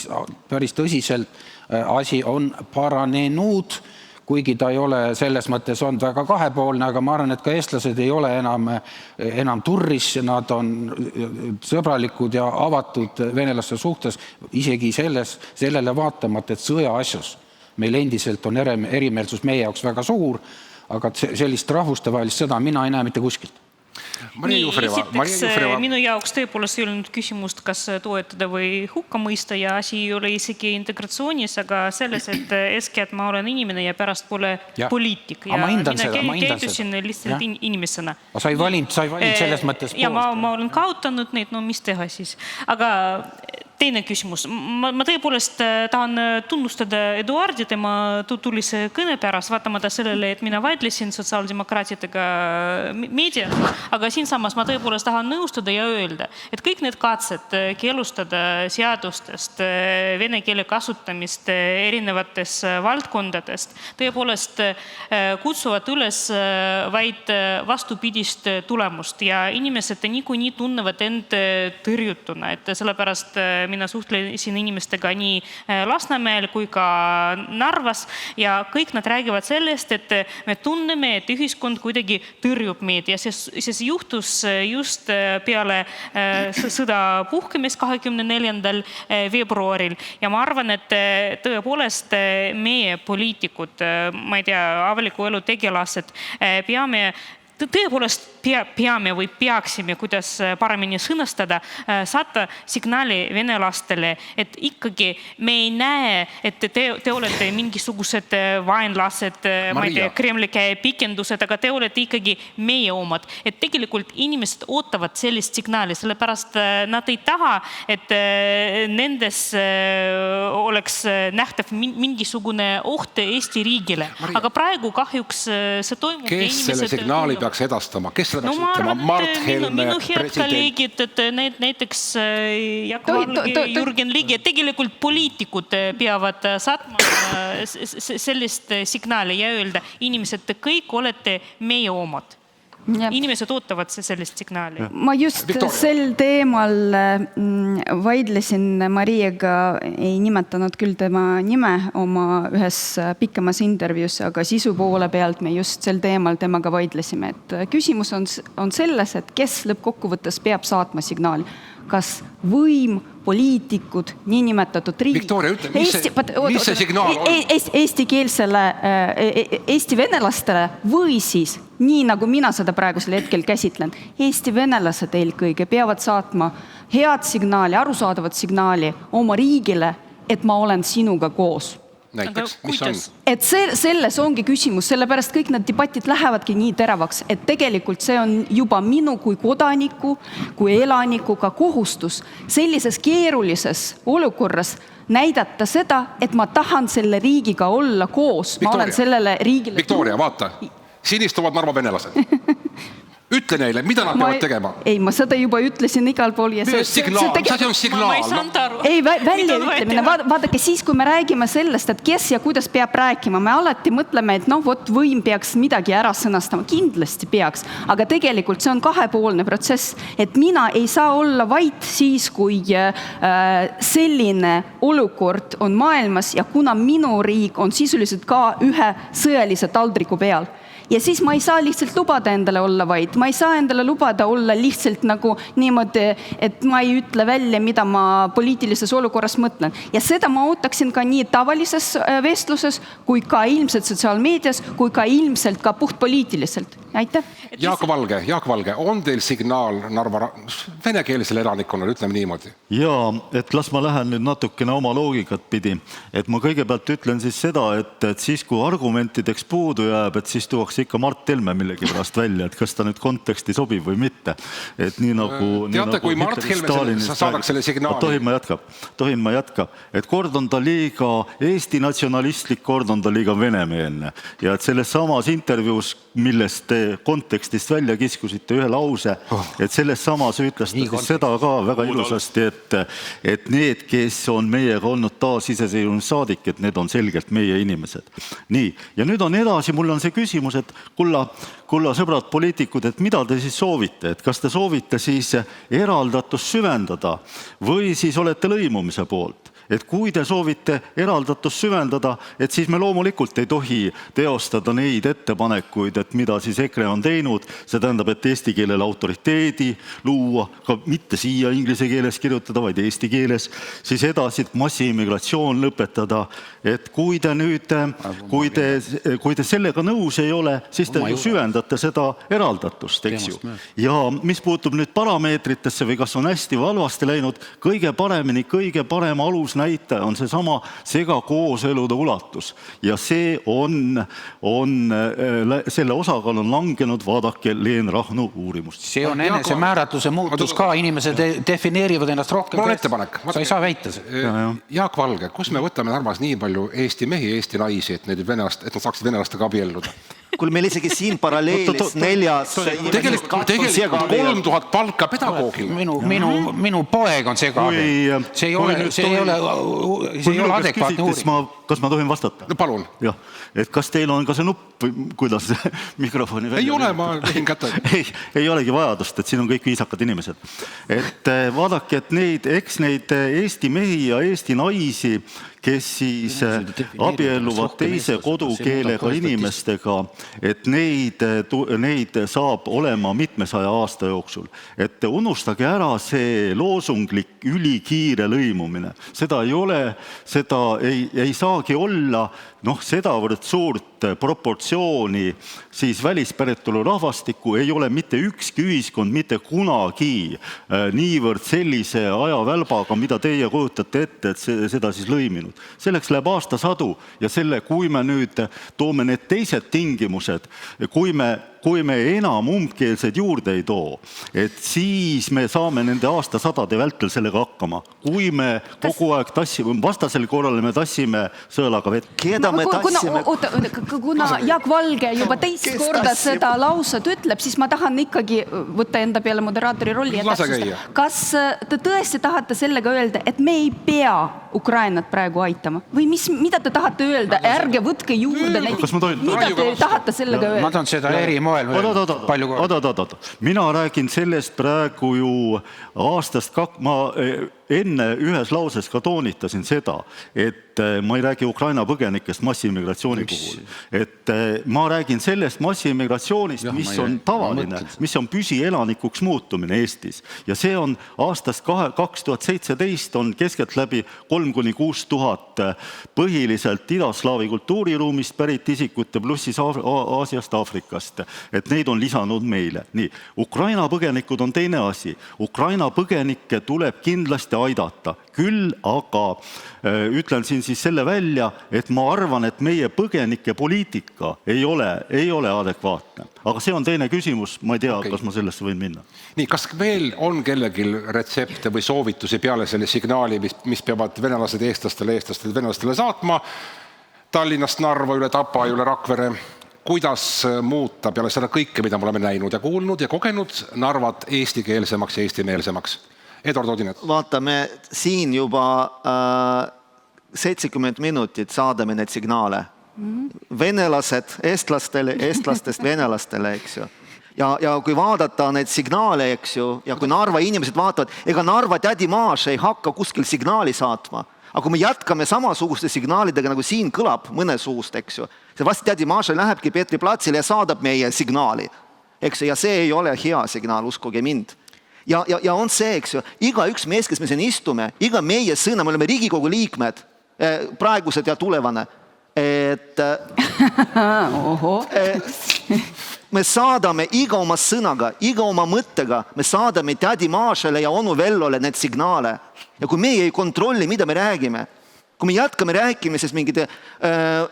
päris tõsiselt asi on paranenud, kuigi ta ei ole selles mõttes olnud väga kahepoolne, aga ma arvan, et ka eestlased ei ole enam turris, nad on sõbralikud ja avatud venelaste suhtes, isegi sellele vaatamata, et sõja asjus meil endiselt on erimeelsus meie jaoks väga suur, aga sellist rahvustevahelist sõda mina ei näe mitte kuskilt. Minu jaoks tõepoolest ei olnud küsimust, kas toetada või hukka mõista ja asi ei ole isegi integratsioonis, aga selles, et eeskätt ma olen inimene ja pärast pole poliitik ja mina käitusin lihtsalt inimesena. Sa ei valinud selles mõttes ja ma olen kaotanud neid, no mis teha siis, aga teine küsimus. Ma tõepoolest tahan tunnustada Eduardi tema tulise kõne pärast, vaatamata sellele, et mina vaidlesin sotsiaaldemokraatidega meedia, aga siinsamas ma tõepoolest tahan nõustada ja öelda, et kõik need katsed keelustada seadustest, vene keele kasutamist erinevates valdkondadest tõepoolest kutsuvad üles vaid vastupidist tulemust ja inimesed niikuinii tunnevad end tõrjutuna, et sellepärast mina suhtlesin inimestega nii Lasnamäel kui ka Narvas ja kõik nad räägivad sellest, et me tunneme, et ühiskond kuidagi tõrjub meid ja see juhtus just peale sõda puhkemist 24. veebruaril ja ma arvan, et tõepoolest meie poliitikud, ma ei tea, avaliku elu tegelased tõepoolest peame või peaksime, kuidas paremini sõnastada, saata signaali venelastele, et ikkagi me ei näe, et te olete mingisugused vaenlased, ma ei tea, Kremli käepikendused, aga te olete ikkagi meie omad. Et tegelikult inimesed ootavad sellist signaali, sellepärast nad ei taha, et nendes oleks nähtav mingisugune oht Eesti riigile. Aga praegu kahjuks see toimub. Kes selle signaali peaks edastama? Kes seda peaks ütlema? Mart Helme, minu head kolleegid, et näiteks Jaak Valge, Jürgen Ligi, tegelikult poliitikud peavad saatma sellist signaali ja öelda, inimesed, te kõik olete meie omad. Inimesed ootavad sellist signaali. Ma just sel teemal vaidlesin Mariaga, ei nimetanud küll tema nime oma ühes pikemas intervjuus, aga sisu poole pealt me just sel teemal temaga vaidlesime. Et küsimus on selles, et kes lõppkokkuvõttes peab saatma signaali. kas võim, poliitikud, niinimetatud riigid. Viktoria, ütle, mis see signaal on? Eesti venelastele või siis, nii nagu mina seda praegusel hetkel käsitlen, Eesti venelased eelkõige peavad saatma head signaali, arusaadavat signaali oma riigile, et ma olen sinuga koos. Näiteks, mis on? Et selles ongi küsimus, sellepärast kõik need debatid lähevadki nii teravaks, et tegelikult see on juba minu kui kodaniku, kui elanikuga kohustus sellises keerulises olukorras näidata seda, et ma tahan selle riigiga olla koos. Victoria, ma olen sellele riigile... Victoria, vaata, siin istuvad Narva venelased. Ütle neile, mida nad peavad tegema? Ei, ma seda juba ütlesin igal pool. Ja see on signaal. Ma ei saanud aru. Ei, välja ütlemine. Vaadake, siis kui me räägime sellest, et kes ja kuidas peab rääkima, me alati mõtleme, et võim peaks midagi ära sõnastama. Kindlasti peaks. Aga tegelikult see on kahepoolne protsess. Et mina ei saa olla vait siis, kui selline olukord on maailmas ja kuna minu riik on sisuliselt ka ühe sõjalise taldriku peal. Ja siis ma ei saa lihtsalt lubada endale olla vaid. Ma ei saa endale lubada olla lihtsalt nagu niimoodi, et ma ei ütle välja, mida ma poliitilises olukorras mõtlen. Ja seda ma ootaksin ka nii tavalises vestluses, kui ka ilmselt sotsiaalmeedias, kui ka ilmselt ka puhtpoliitiliselt. Aitäh. Jaak Valge, on teil signaal Narva venekeelsele elanikkonnale, ütleme niimoodi? Jaa, et las ma lähen nüüd natukene oma loogikat pidi. Et ma kõigepealt ütlen siis seda, et siis kui argumentideks puudu jääb, et siis tuuakse ikka Mart Helme millegi pärast välja, et kas ta nüüd konteksti sobib või mitte. Et nii nagu... Teate, kui Mart Helme saadaks selle signaali... Tohin ma jätka. Et kord on ta liiga Eesti natsionalistlik, kord on ta liiga venemeelne. Ja et selles samas intervjuus, millest te kontekstist välja kiskusite ühe lause, et selles samas ütles ta seda ka väga ilusasti, et need, kes on meiega olnud taasiseseisvunud saadik, et need on selgelt meie inimesed. Nii, ja nüüd on edasi, mul on see küsimus, et kulla sõbrad poliitikud, et mida te siis soovite? Et kas te soovite siis eraldatust süvendada või siis olete lõimumise poolt? Et kui te soovite eraldatust süvendada, et siis me loomulikult ei tohi teostada neid ettepanekuid, et mida siis EKRE on teinud, see tähendab, et eesti keelele autoriteedi luua, ka mitte siia inglise keeles kirjutada, vaid eesti keeles, siis edasi massiimmigratsioon lõpetada, et kui te sellega nõus ei ole, siis te ju süvendate seda eraldatust, eks ju. Ja mis puutub nüüd parameetritesse või kas on hästi või halvasti läinud, kõige parem alus näitaja on see sama segakooselude ulatus. Ja see selle osakaal on langenud, vaadake Leen Rahnu uurimust. See on enese määratluse muutus ka, inimesed defineerivad ennast rohkem. Mul on ettepanek. Sa ei saa väita seda. Jaak Valge, kus me võtame Narvas nii palju Eesti mehi, Eesti naisi, et nad saaksid venelastega abielluda? Kui meil isegi siin paralleelis 4... Tegelikult 3000 palka pedagoogil. Minu poeg on segaabiel. See ei ole adekvaatne uuring. Kas ma tohin vastata? No palun. Jah, et kas teil on ka see nupp, kuidas mikrofoni välja... Ei ole, ma tehin kätte. Ei olegi vajadust, et siin on kõik viisakad inimesed. Et vaadake, et eks neid Eesti mehi ja Eesti naisi, kes siis abielluvad teise kodukeelega inimestega, et neid saab olema mitmesaja aasta jooksul. Et unustage ära see loosunglik ülikiire lõimumine. Seda ei ole, seda ei saagi olla sedavõrd suurt proportsiooni siis välispäritolu rahvastikku ei ole mitte ükski ühiskond mitte kunagi niivõrd sellise ajavälbaga, mida teie kujutate ette, et seda siis lõiminud. Selleks läheb aastasadu ja kui me nüüd toome need teised tingimused, kui me enam umbkeelseid juurde ei too, et siis me saame nende aastasadade vältel sellega hakkama. Kui me kogu aeg tassime, vastasel korral me tassime sõelaga vett. Keda me tassime? Kuna Jaak Valge juba teist korda seda laused ütleb, siis ma tahan ikkagi võtta enda peale moderaatori rolli. Kas te tõesti tahate sellega öelda, et me ei pea Ukrainat praegu aitama? Või mida te tahate öelda? Ärge võtke juurde näiteks. Mida te tahate sellega öelda? Ma tahan seda eri moel. Mina räägin sellest praegu ju aastast enne ühes lauses ka toonitasin seda, et ma ei räägi Ukraina põgenikest massiimmigratsiooni puhul. Et ma räägin sellest massiimmigratsioonist, mis on tavaline, mis on püsielanikuks muutumine Eestis. Ja see on aastast 2017 on keskeltläbi 3-6 tuhat põhiliselt idaslaavi kultuuriruumist pärit isikute pluss siis Aasiast, Aafrikast. Et neid on lisanud meile. Nii, Ukraina põgenikud on teine asi. Ukraina põgenikke tuleb kindlasti aidata. Küll aga ütlen siin siis selle välja, et ma arvan, et meie põgenike poliitika ei ole adekvaatne. Aga see on teine küsimus, ma ei tea, kas ma sellesse võin minna. Nii, kas veel on kellelgi retsepte või soovitusi peale selle signaali, mis peavad venelased eestlastele venelastele saatma Tallinnast Narva üle Tapa ja üle Rakvere? Kuidas muuta peale seda kõike, mida me oleme näinud ja kuulnud ja kogenud Narvat eestikeelsemaks ja eestimeelsemaks? Eduard Odinet. Vaata, me siin juba 70 minutit saadame need signaale. Venelased eestlastele, eestlastest venelastele, eks ju. Ja kui vaadata need signaale, eks ju, ja kui Narva inimesed vaatavad, ega Narva tädi Maas ei hakka kuskil signaali saatma. Aga kui me jätkame samasuguste signaalidega, nagu siin kõlab mõne suust, eks ju, see vast tädi Maas lähebki Peetri platsile ja saadab meie signaali. Eks ju, ja see ei ole hea signaal, uskuge mind. Ja on see, eks ju, iga üks mees, kes me siin istume, iga meie sõna, me oleme Riigikogu liikmed, praegused ja tulevane, et me saadame iga oma sõnaga, iga oma mõttega, me saadame tädi Maasele ja onu Vellole need signaale. Ja kui meie ei kontrolli, mida me räägime, kui me jätkame rääkimisest mingite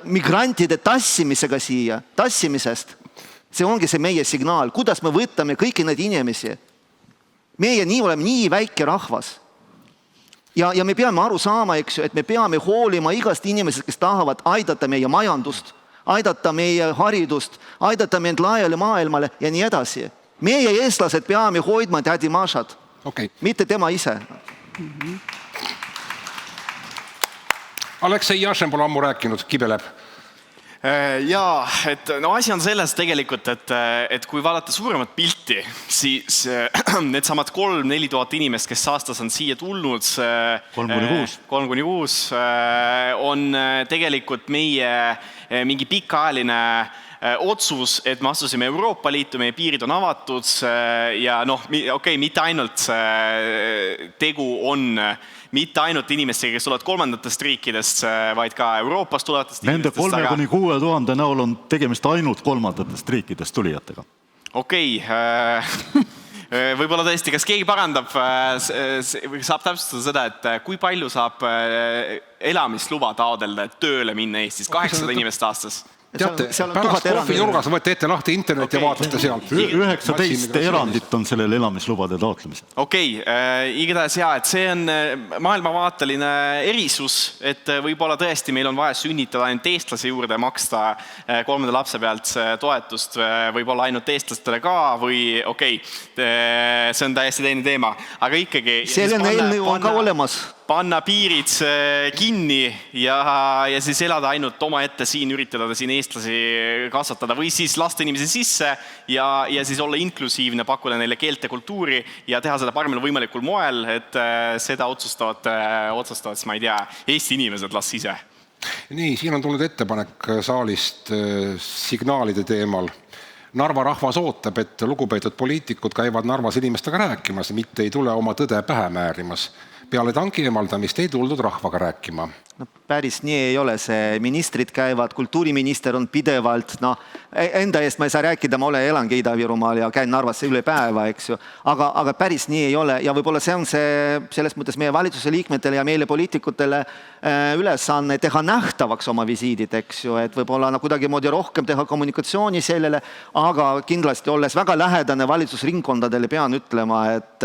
migrantide tassimisest, see ongi see meie signaal, kuidas me võtame kõiki neid inimesi. Meie oleme nii väike rahvas. Ja me peame aru saama, eks ju, et me peame hoolima igast inimesest, kes tahavad aidata meie majandust, aidata meie haridust, aidata meid laiali maailmale ja nii edasi. Meie eestlased peame hoidma tädi Mašat, mitte tema ise. Aleksei Jašen pole ammu rääkinud, kibeleb. Jaa, et no asi on selles tegelikult, et kui vaadata suuremat pilti, siis need samad 3-4 tuhat inimest, kes aastas on siia tulnud, 3-6 on tegelikult meie mingi pikaajaline otsus, et me astusime Euroopa Liitu, meie piirid on avatud ja mitte ainult tegu on mitte ainult inimestega, kes tulevad kolmandatest riikidest, vaid ka Euroopast tulevatest inimestest. Nende 3-6 tuhande näol on tegemist ainult kolmandatest riikidest tulijatega. Võib-olla tõesti, kas keegi parandab, saab täpsustada seda, et kui palju saab elamisluba taodelda, et tööle minna Eestis? 800 inimest aastas. Teate, pärast kohvinurgas võtte ette lahti internet ja vaatate sealt. 19 erandit on sellel elamislubade taotlemisel. Igatahes et see on maailmavaateline erisus, et võib-olla tõesti meil on vaja sünnitada ainult eestlase juurde maksta 3. lapse pealt toetust, võib-olla ainult eestlastele ka või see on täiesti teine teema, aga ikkagi selline eelnõu on ka olemas. Panna piirid kinni ja siis elada ainult oma ette siin, üritada siin eestlasi kasvatada või siis lasta inimesi sisse ja siis olla inklusiivne, pakkuda neile keelt ja kultuuri ja teha seda parimal võimalikul moel, et seda otsustavad, ma ei tea, Eesti inimesed las ise. Nii, siin on tulnud ettepanek saalist signaalide teemal. Narva rahvas ootab, et lugupeetud poliitikud käivad Narvas inimestega rääkimas, mitte ei tule oma tõde pähe määrimas. Peale tanki eemaldamist ei tuldud rahvaga rääkima. No, päris nii ei ole see. Ministrid käivad, kultuuriminister on pidevalt. Enda eest ma ei saa rääkida, ma elangi Ida-Virumaal ja käin Narvasse üle päeva, eks ju. Aga päris nii ei ole. Ja võib-olla see on selles mõttes meie valitsuse liikmetele ja meile poliitikutele ülesanne teha nähtavaks oma visiidid, eks ju. Et võib-olla kuidagi moodi rohkem teha kommunikatsiooni sellele, aga kindlasti olles väga lähedane valitsusringkondadele pean ütlema, et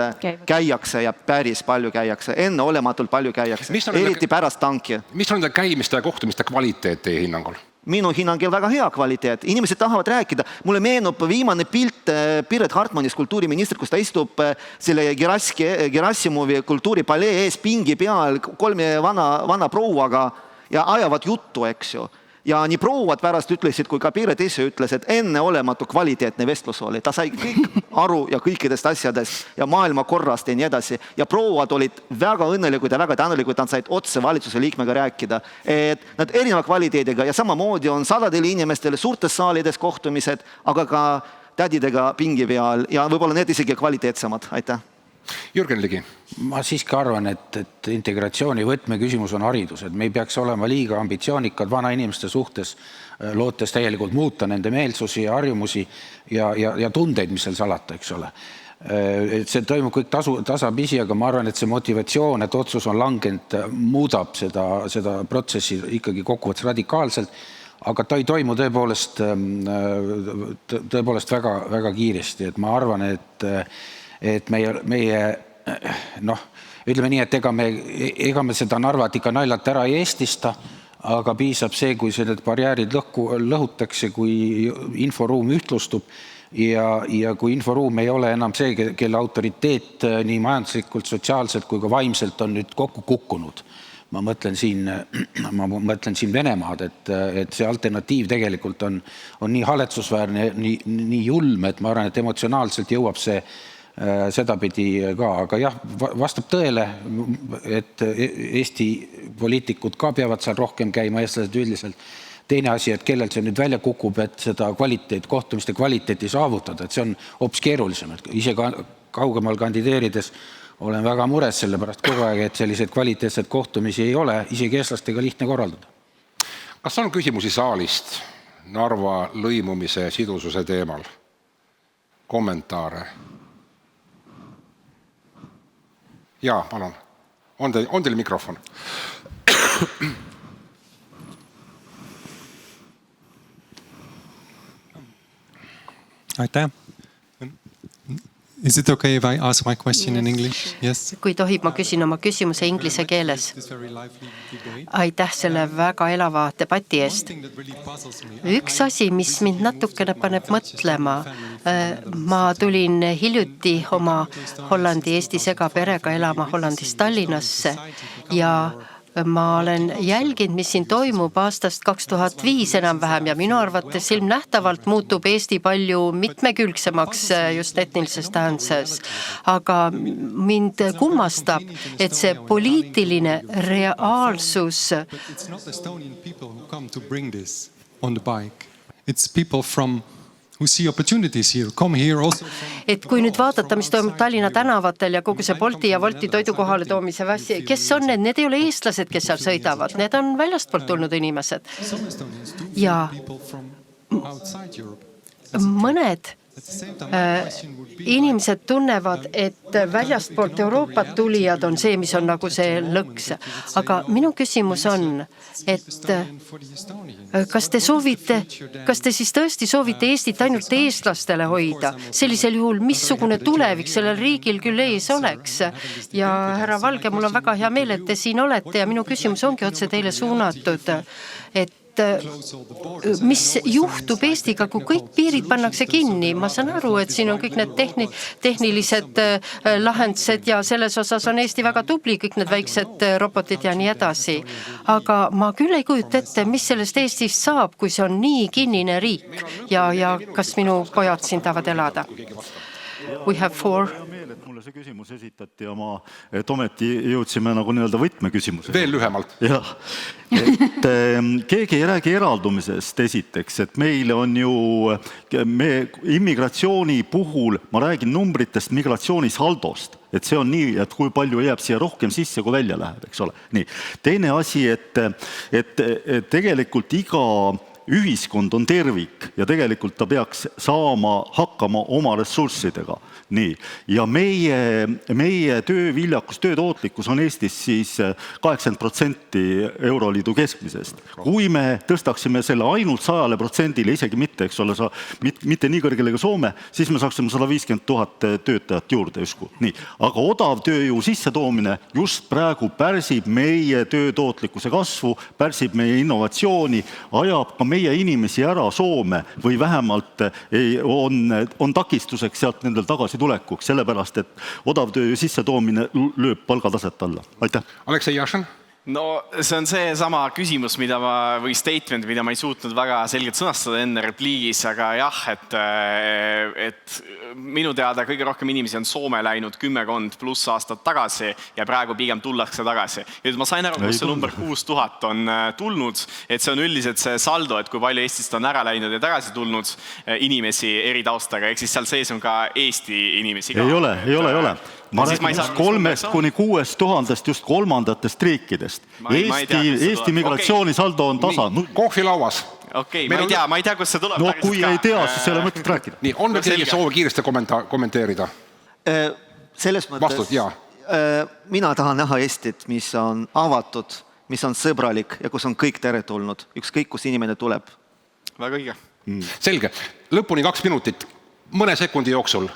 käiakse ja päris palju käiakse. Enne olematult palju käiakse. Eriti pärast tanki. Mis on nende käimiste ja kohtumiste kvaliteet teie hinnangul? Minu hinnangul väga hea kvaliteet. Inimesed tahavad rääkida. Mulle meenub viimane pilt Piret Hartmanist, kultuuriminister, kus ta istub selle Gerassimovi kultuuripalee ees pingi peal 3 vana prouaga ja ajavad juttu, eks ju. Ja nii prouad pärast ütlesid, kui ka Piret ise ütles, et enneolematu kvaliteetne vestlus oli. Ta sai kõik aru ja kõikidest asjadest ja maailma korrast ja nii edasi. Ja prouad olid väga õnnelikud ja väga tänulikud, nad said otse valitsuse liikmega rääkida. Et nad erineva kvaliteediga ja samamoodi on sadadele inimestele suurtes saalides kohtumised, aga ka tädidega pingi peal ja võib-olla need isegi kvaliteetsemad. Aitäh. Jürgen Ligi. Ma siiski arvan, et integratsiooni võtmeküsimus on haridus, et me ei peaks olema liiga ambitsioonikad vana inimeste suhtes, lootes täielikult muuta nende meelsusi ja harjumusi ja tundeid, mis seal salata, eks ole. Et see toimub kõik tasapisi, aga ma arvan, et see motivatsioon, et otsus on langenud, muudab seda protsessi ikkagi kokkuvõttes radikaalselt, aga ta ei toimu tõepoolest väga, väga kiiresti, et ma arvan, et meie ütleme nii, et ega me seda Narvat ikka naljalt ära ei eestista, aga piisab see, kui need barjäärid lõhutakse, kui inforuum ühtlustub ja kui inforuum ei ole enam see, kelle autoriteet nii majanduslikult, sotsiaalselt kui ka vaimselt on nüüd kokku kukkunud. Ma mõtlen siin Venemaad, et see alternatiiv tegelikult on nii haletsusväärne, nii julm, et ma arvan, et emotsionaalselt jõuab see sedapidi ka, aga jah, vastab tõele, et Eesti poliitikud ka peavad seal rohkem käima, eestlased üldiselt. Teine asi, et kellelt see nüüd välja kukub, et seda kohtumiste kvaliteeti saavutada, et see on hoopis keerulisem. Ise kaugemal kandideerides olen väga mures selle pärast kogu aeg, et sellised kvaliteetsed kohtumisi ei ole, isegi eestlastega lihtne korraldada. Kas on küsimusi saalist Narva lõimumise ja sidususe teemal? Kommentaare? Jaa, palun. On teil mikrofon? Aitäh. Is it okay if I ask my question in English? Yes. Kui tohib, ma küsin oma küsimuse inglise keeles. Aitäh selle väga elava debati eest. Üks asi, mis mind natukene paneb mõtlema. Ma tulin hiljuti oma Hollandi-Eesti segaperega elama Hollandist Tallinnasse ja ma olen jälginud, mis siin toimub aastast 2005 enam-vähem ja minu arvates ilmnähtavalt muutub Eesti palju mitmekülgsemaks just etnilises tähenduses. Aga mind kummastab, et see poliitiline reaalsus It's not Estonian people who come to bring this on the bike. It's people from who see opportunities here, come here also. Et kui nüüd vaadata, mis toimub Tallinna tänavatel ja kogu see Bolti ja Wolti toidukohale toomise väsi, kes on need? Need ei ole eestlased, kes seal sõidavad, need on väljastpoolt tulnud inimesed. Ja mõned inimesed tunnevad, et väljastpoolt Euroopat tulijad on see, mis on nagu see lõks. Aga minu küsimus on, et kas te siis tõesti soovite Eestit ainult eestlastele hoida? Sellisel juhul, missugune tulevik sellel riigil küll ees oleks? Ja härra Valge, mul on väga hea meel, et te siin olete ja minu küsimus ongi otse teile suunatud, et mis juhtub Eestiga, kui kõik piirid pannakse kinni? Ma saan aru, et siin on kõik need tehnilised lahendused ja selles osas on Eesti väga tubli, kõik need väiksed robotid ja nii edasi. Aga ma küll ei kujuta ette, mis sellest Eestist saab, kui see on nii kinnine riik ja kas minu pojad siin tahavad elada? We have 4. Mulle see küsimus esitati ja et ometi jõudsime nagu nii-öelda võtmeküsimuse. Veel lühemalt. Jah, et keegi ei räägi eraldumisest esiteks, et meil on ju immigratsiooni puhul, ma räägin numbritest migratsioonisaldost, et see on nii, et kui palju jääb siia rohkem sisse, kui välja läheb, eks ole. Nii. Teine asi, et tegelikult iga ühiskond on tervik ja tegelikult ta peaks saama hakkama oma ressurssidega. Nii. Ja meie tööviljakus, töötootlikkus on Eestis siis 80% Euroliidu keskmisest. Kui me tõstaksime selle ainult 100%, isegi mitte, eks ole, mitte nii kõrgele kui Soome, siis me saaksime 150 000 töötajat juurde justkui. Nii. Aga odav tööjõu sissetoomine just praegu pärsib meie töötootlikkuse kasvu, pärsib meie innovatsiooni, ajab ka meie inimesi ära Soome või vähemalt on takistuseks sealt nendel tagasi tulekuks, sellepärast, et odavtöö sissetoomine lööb palgataset alla. Aitäh. Aleksei Jašin. No see on see sama küsimus, või statement, mida ma ei suutnud väga selgelt sõnastada enne repliigis, aga jah, et minu teada kõige rohkem inimesi on Soome läinud 10+ aastat tagasi ja praegu pigem tullakse tagasi. Ja ma sain aru, kus see number 6000 on tulnud, et see on üldiselt see saldo, et kui palju Eestist on ära läinud ja tagasi tulnud inimesi eri taustaga, ehk siis seal sees on ka Eesti inimesi ka. Ei ole. Ma räägin 3,000–6,000 just kolmandatest riikidest. Eesti migratsioonisaldo on tasa. Kohvilauas. Okei, ma ei tea, kus see tuleb. No kui ei tea, siis ei ole mõtet rääkida. Nii, on veel teile soove kiiresti kommenteerida? Selles mõttes, mina tahan näha Eestit, mis on avatud, mis on sõbralik ja kus on kõik teretulnud, ükskõik kus inimene tuleb. Väga õige. Selge. Lõpuni 2 minutit. Mõne sekundi jooksul.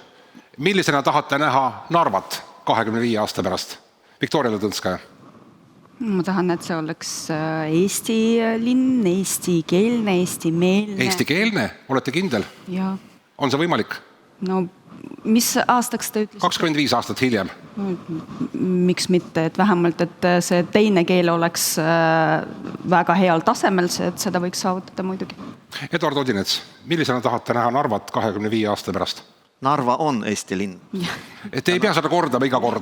Millisena tahate näha Narvat 25 aasta pärast? Viktoria Ladõnskaja. Ma tahan, et see oleks Eesti linn, eestikeelne, eestimeelne. Eestikeelne? Olete kindel? Ja. On see võimalik? No, mis aastaks te ütlesite? 25 aastat hiljem. Miks mitte, et vähemalt, et see teine keel oleks väga heal tasemel, et seda võiks saavutada muidugi. Eduard Odinets, millisena tahate näha Narvat 25 aasta pärast? Narva on Eesti linn. Et ei pea seda kordama iga kord.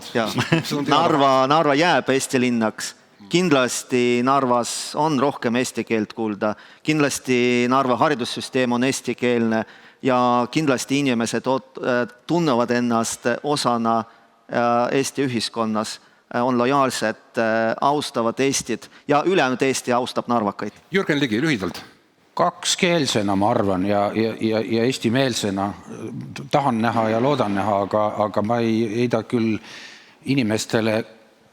Narva jääb Eesti linnaks. Kindlasti Narvas on rohkem eesti keelt kuulda. Kindlasti Narva haridussüsteem on eestikeelne ja kindlasti inimesed tunnevad ennast osana Eesti ühiskonnas, on lojaalsed, austavad Eestit ja ülejäänud Eesti austab narvakaid. Jürgen Ligi, lühidalt. Kakskeelsena, ma arvan, ja eestimeelsena tahan näha ja loodan näha, aga ma ei heida küll inimestele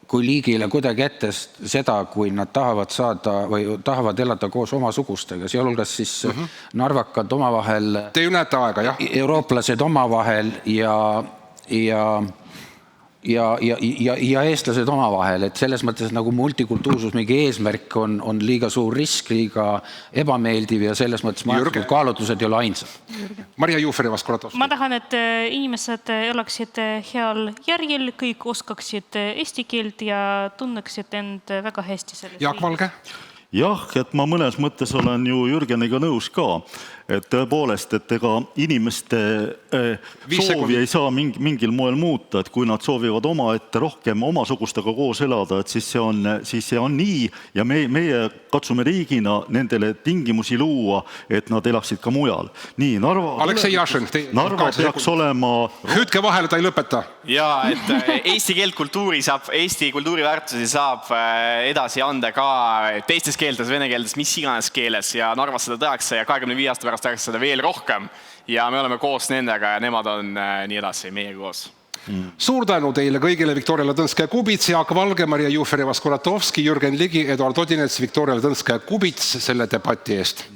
kui liigile kuidagi ette seda, kui nad tahavad saada või tahavad elada koos oma sugustega. Sealhulgas siis narvakad omavahel, te ju näete aega, jah? Eurooplased omavahel ja eestlased omavahel, et selles mõttes nagu multikultuursus mingi eesmärk on liiga suur risk, liiga ebameeldiv ja selles mõttes majanduslikud kaalutlused ei ole ainsad. Maria Jufereva-Skuratovski. Ma tahan, et inimesed elaksid heal järjel, kõik oskaksid eesti keelt ja tunneksid end väga hästi selles. Jaak Valge? Jah, et ma mõnes mõttes olen ju Jürgeniga nõus ka, et tõepoolest, et ega inimeste soovi ei saa mingil moel muuta, et kui nad soovivad omaette rohkem omasugustega koos elada, et siis see on nii ja meie katsume riigina nendele tingimusi luua, et nad elaksid ka mujal. Nii, Aleksei Jašin, Narva peaks olema... Hüüdke vahele, ta ei lõpeta. Jaa, et eesti keelt kultuuri saab, eesti kultuuriväärtusi saab edasi anda ka teistes keeltes, vene keeltes, mis iganes keeles ja Narvas seda tehakse ja 25 aasta pärast tehakse seda veel rohkem ja me oleme koos nendega ja nemad on nii edasi meiega koos. Suur tänu teile kõigile, Viktoria Ladõnskaja-Kubits, Jaak Valge, Maria Jufereva-Skuratovski, Jürgen Ligi, Eduard Odinets, Viktoria Ladõnskaja-Kubits selle debati eest.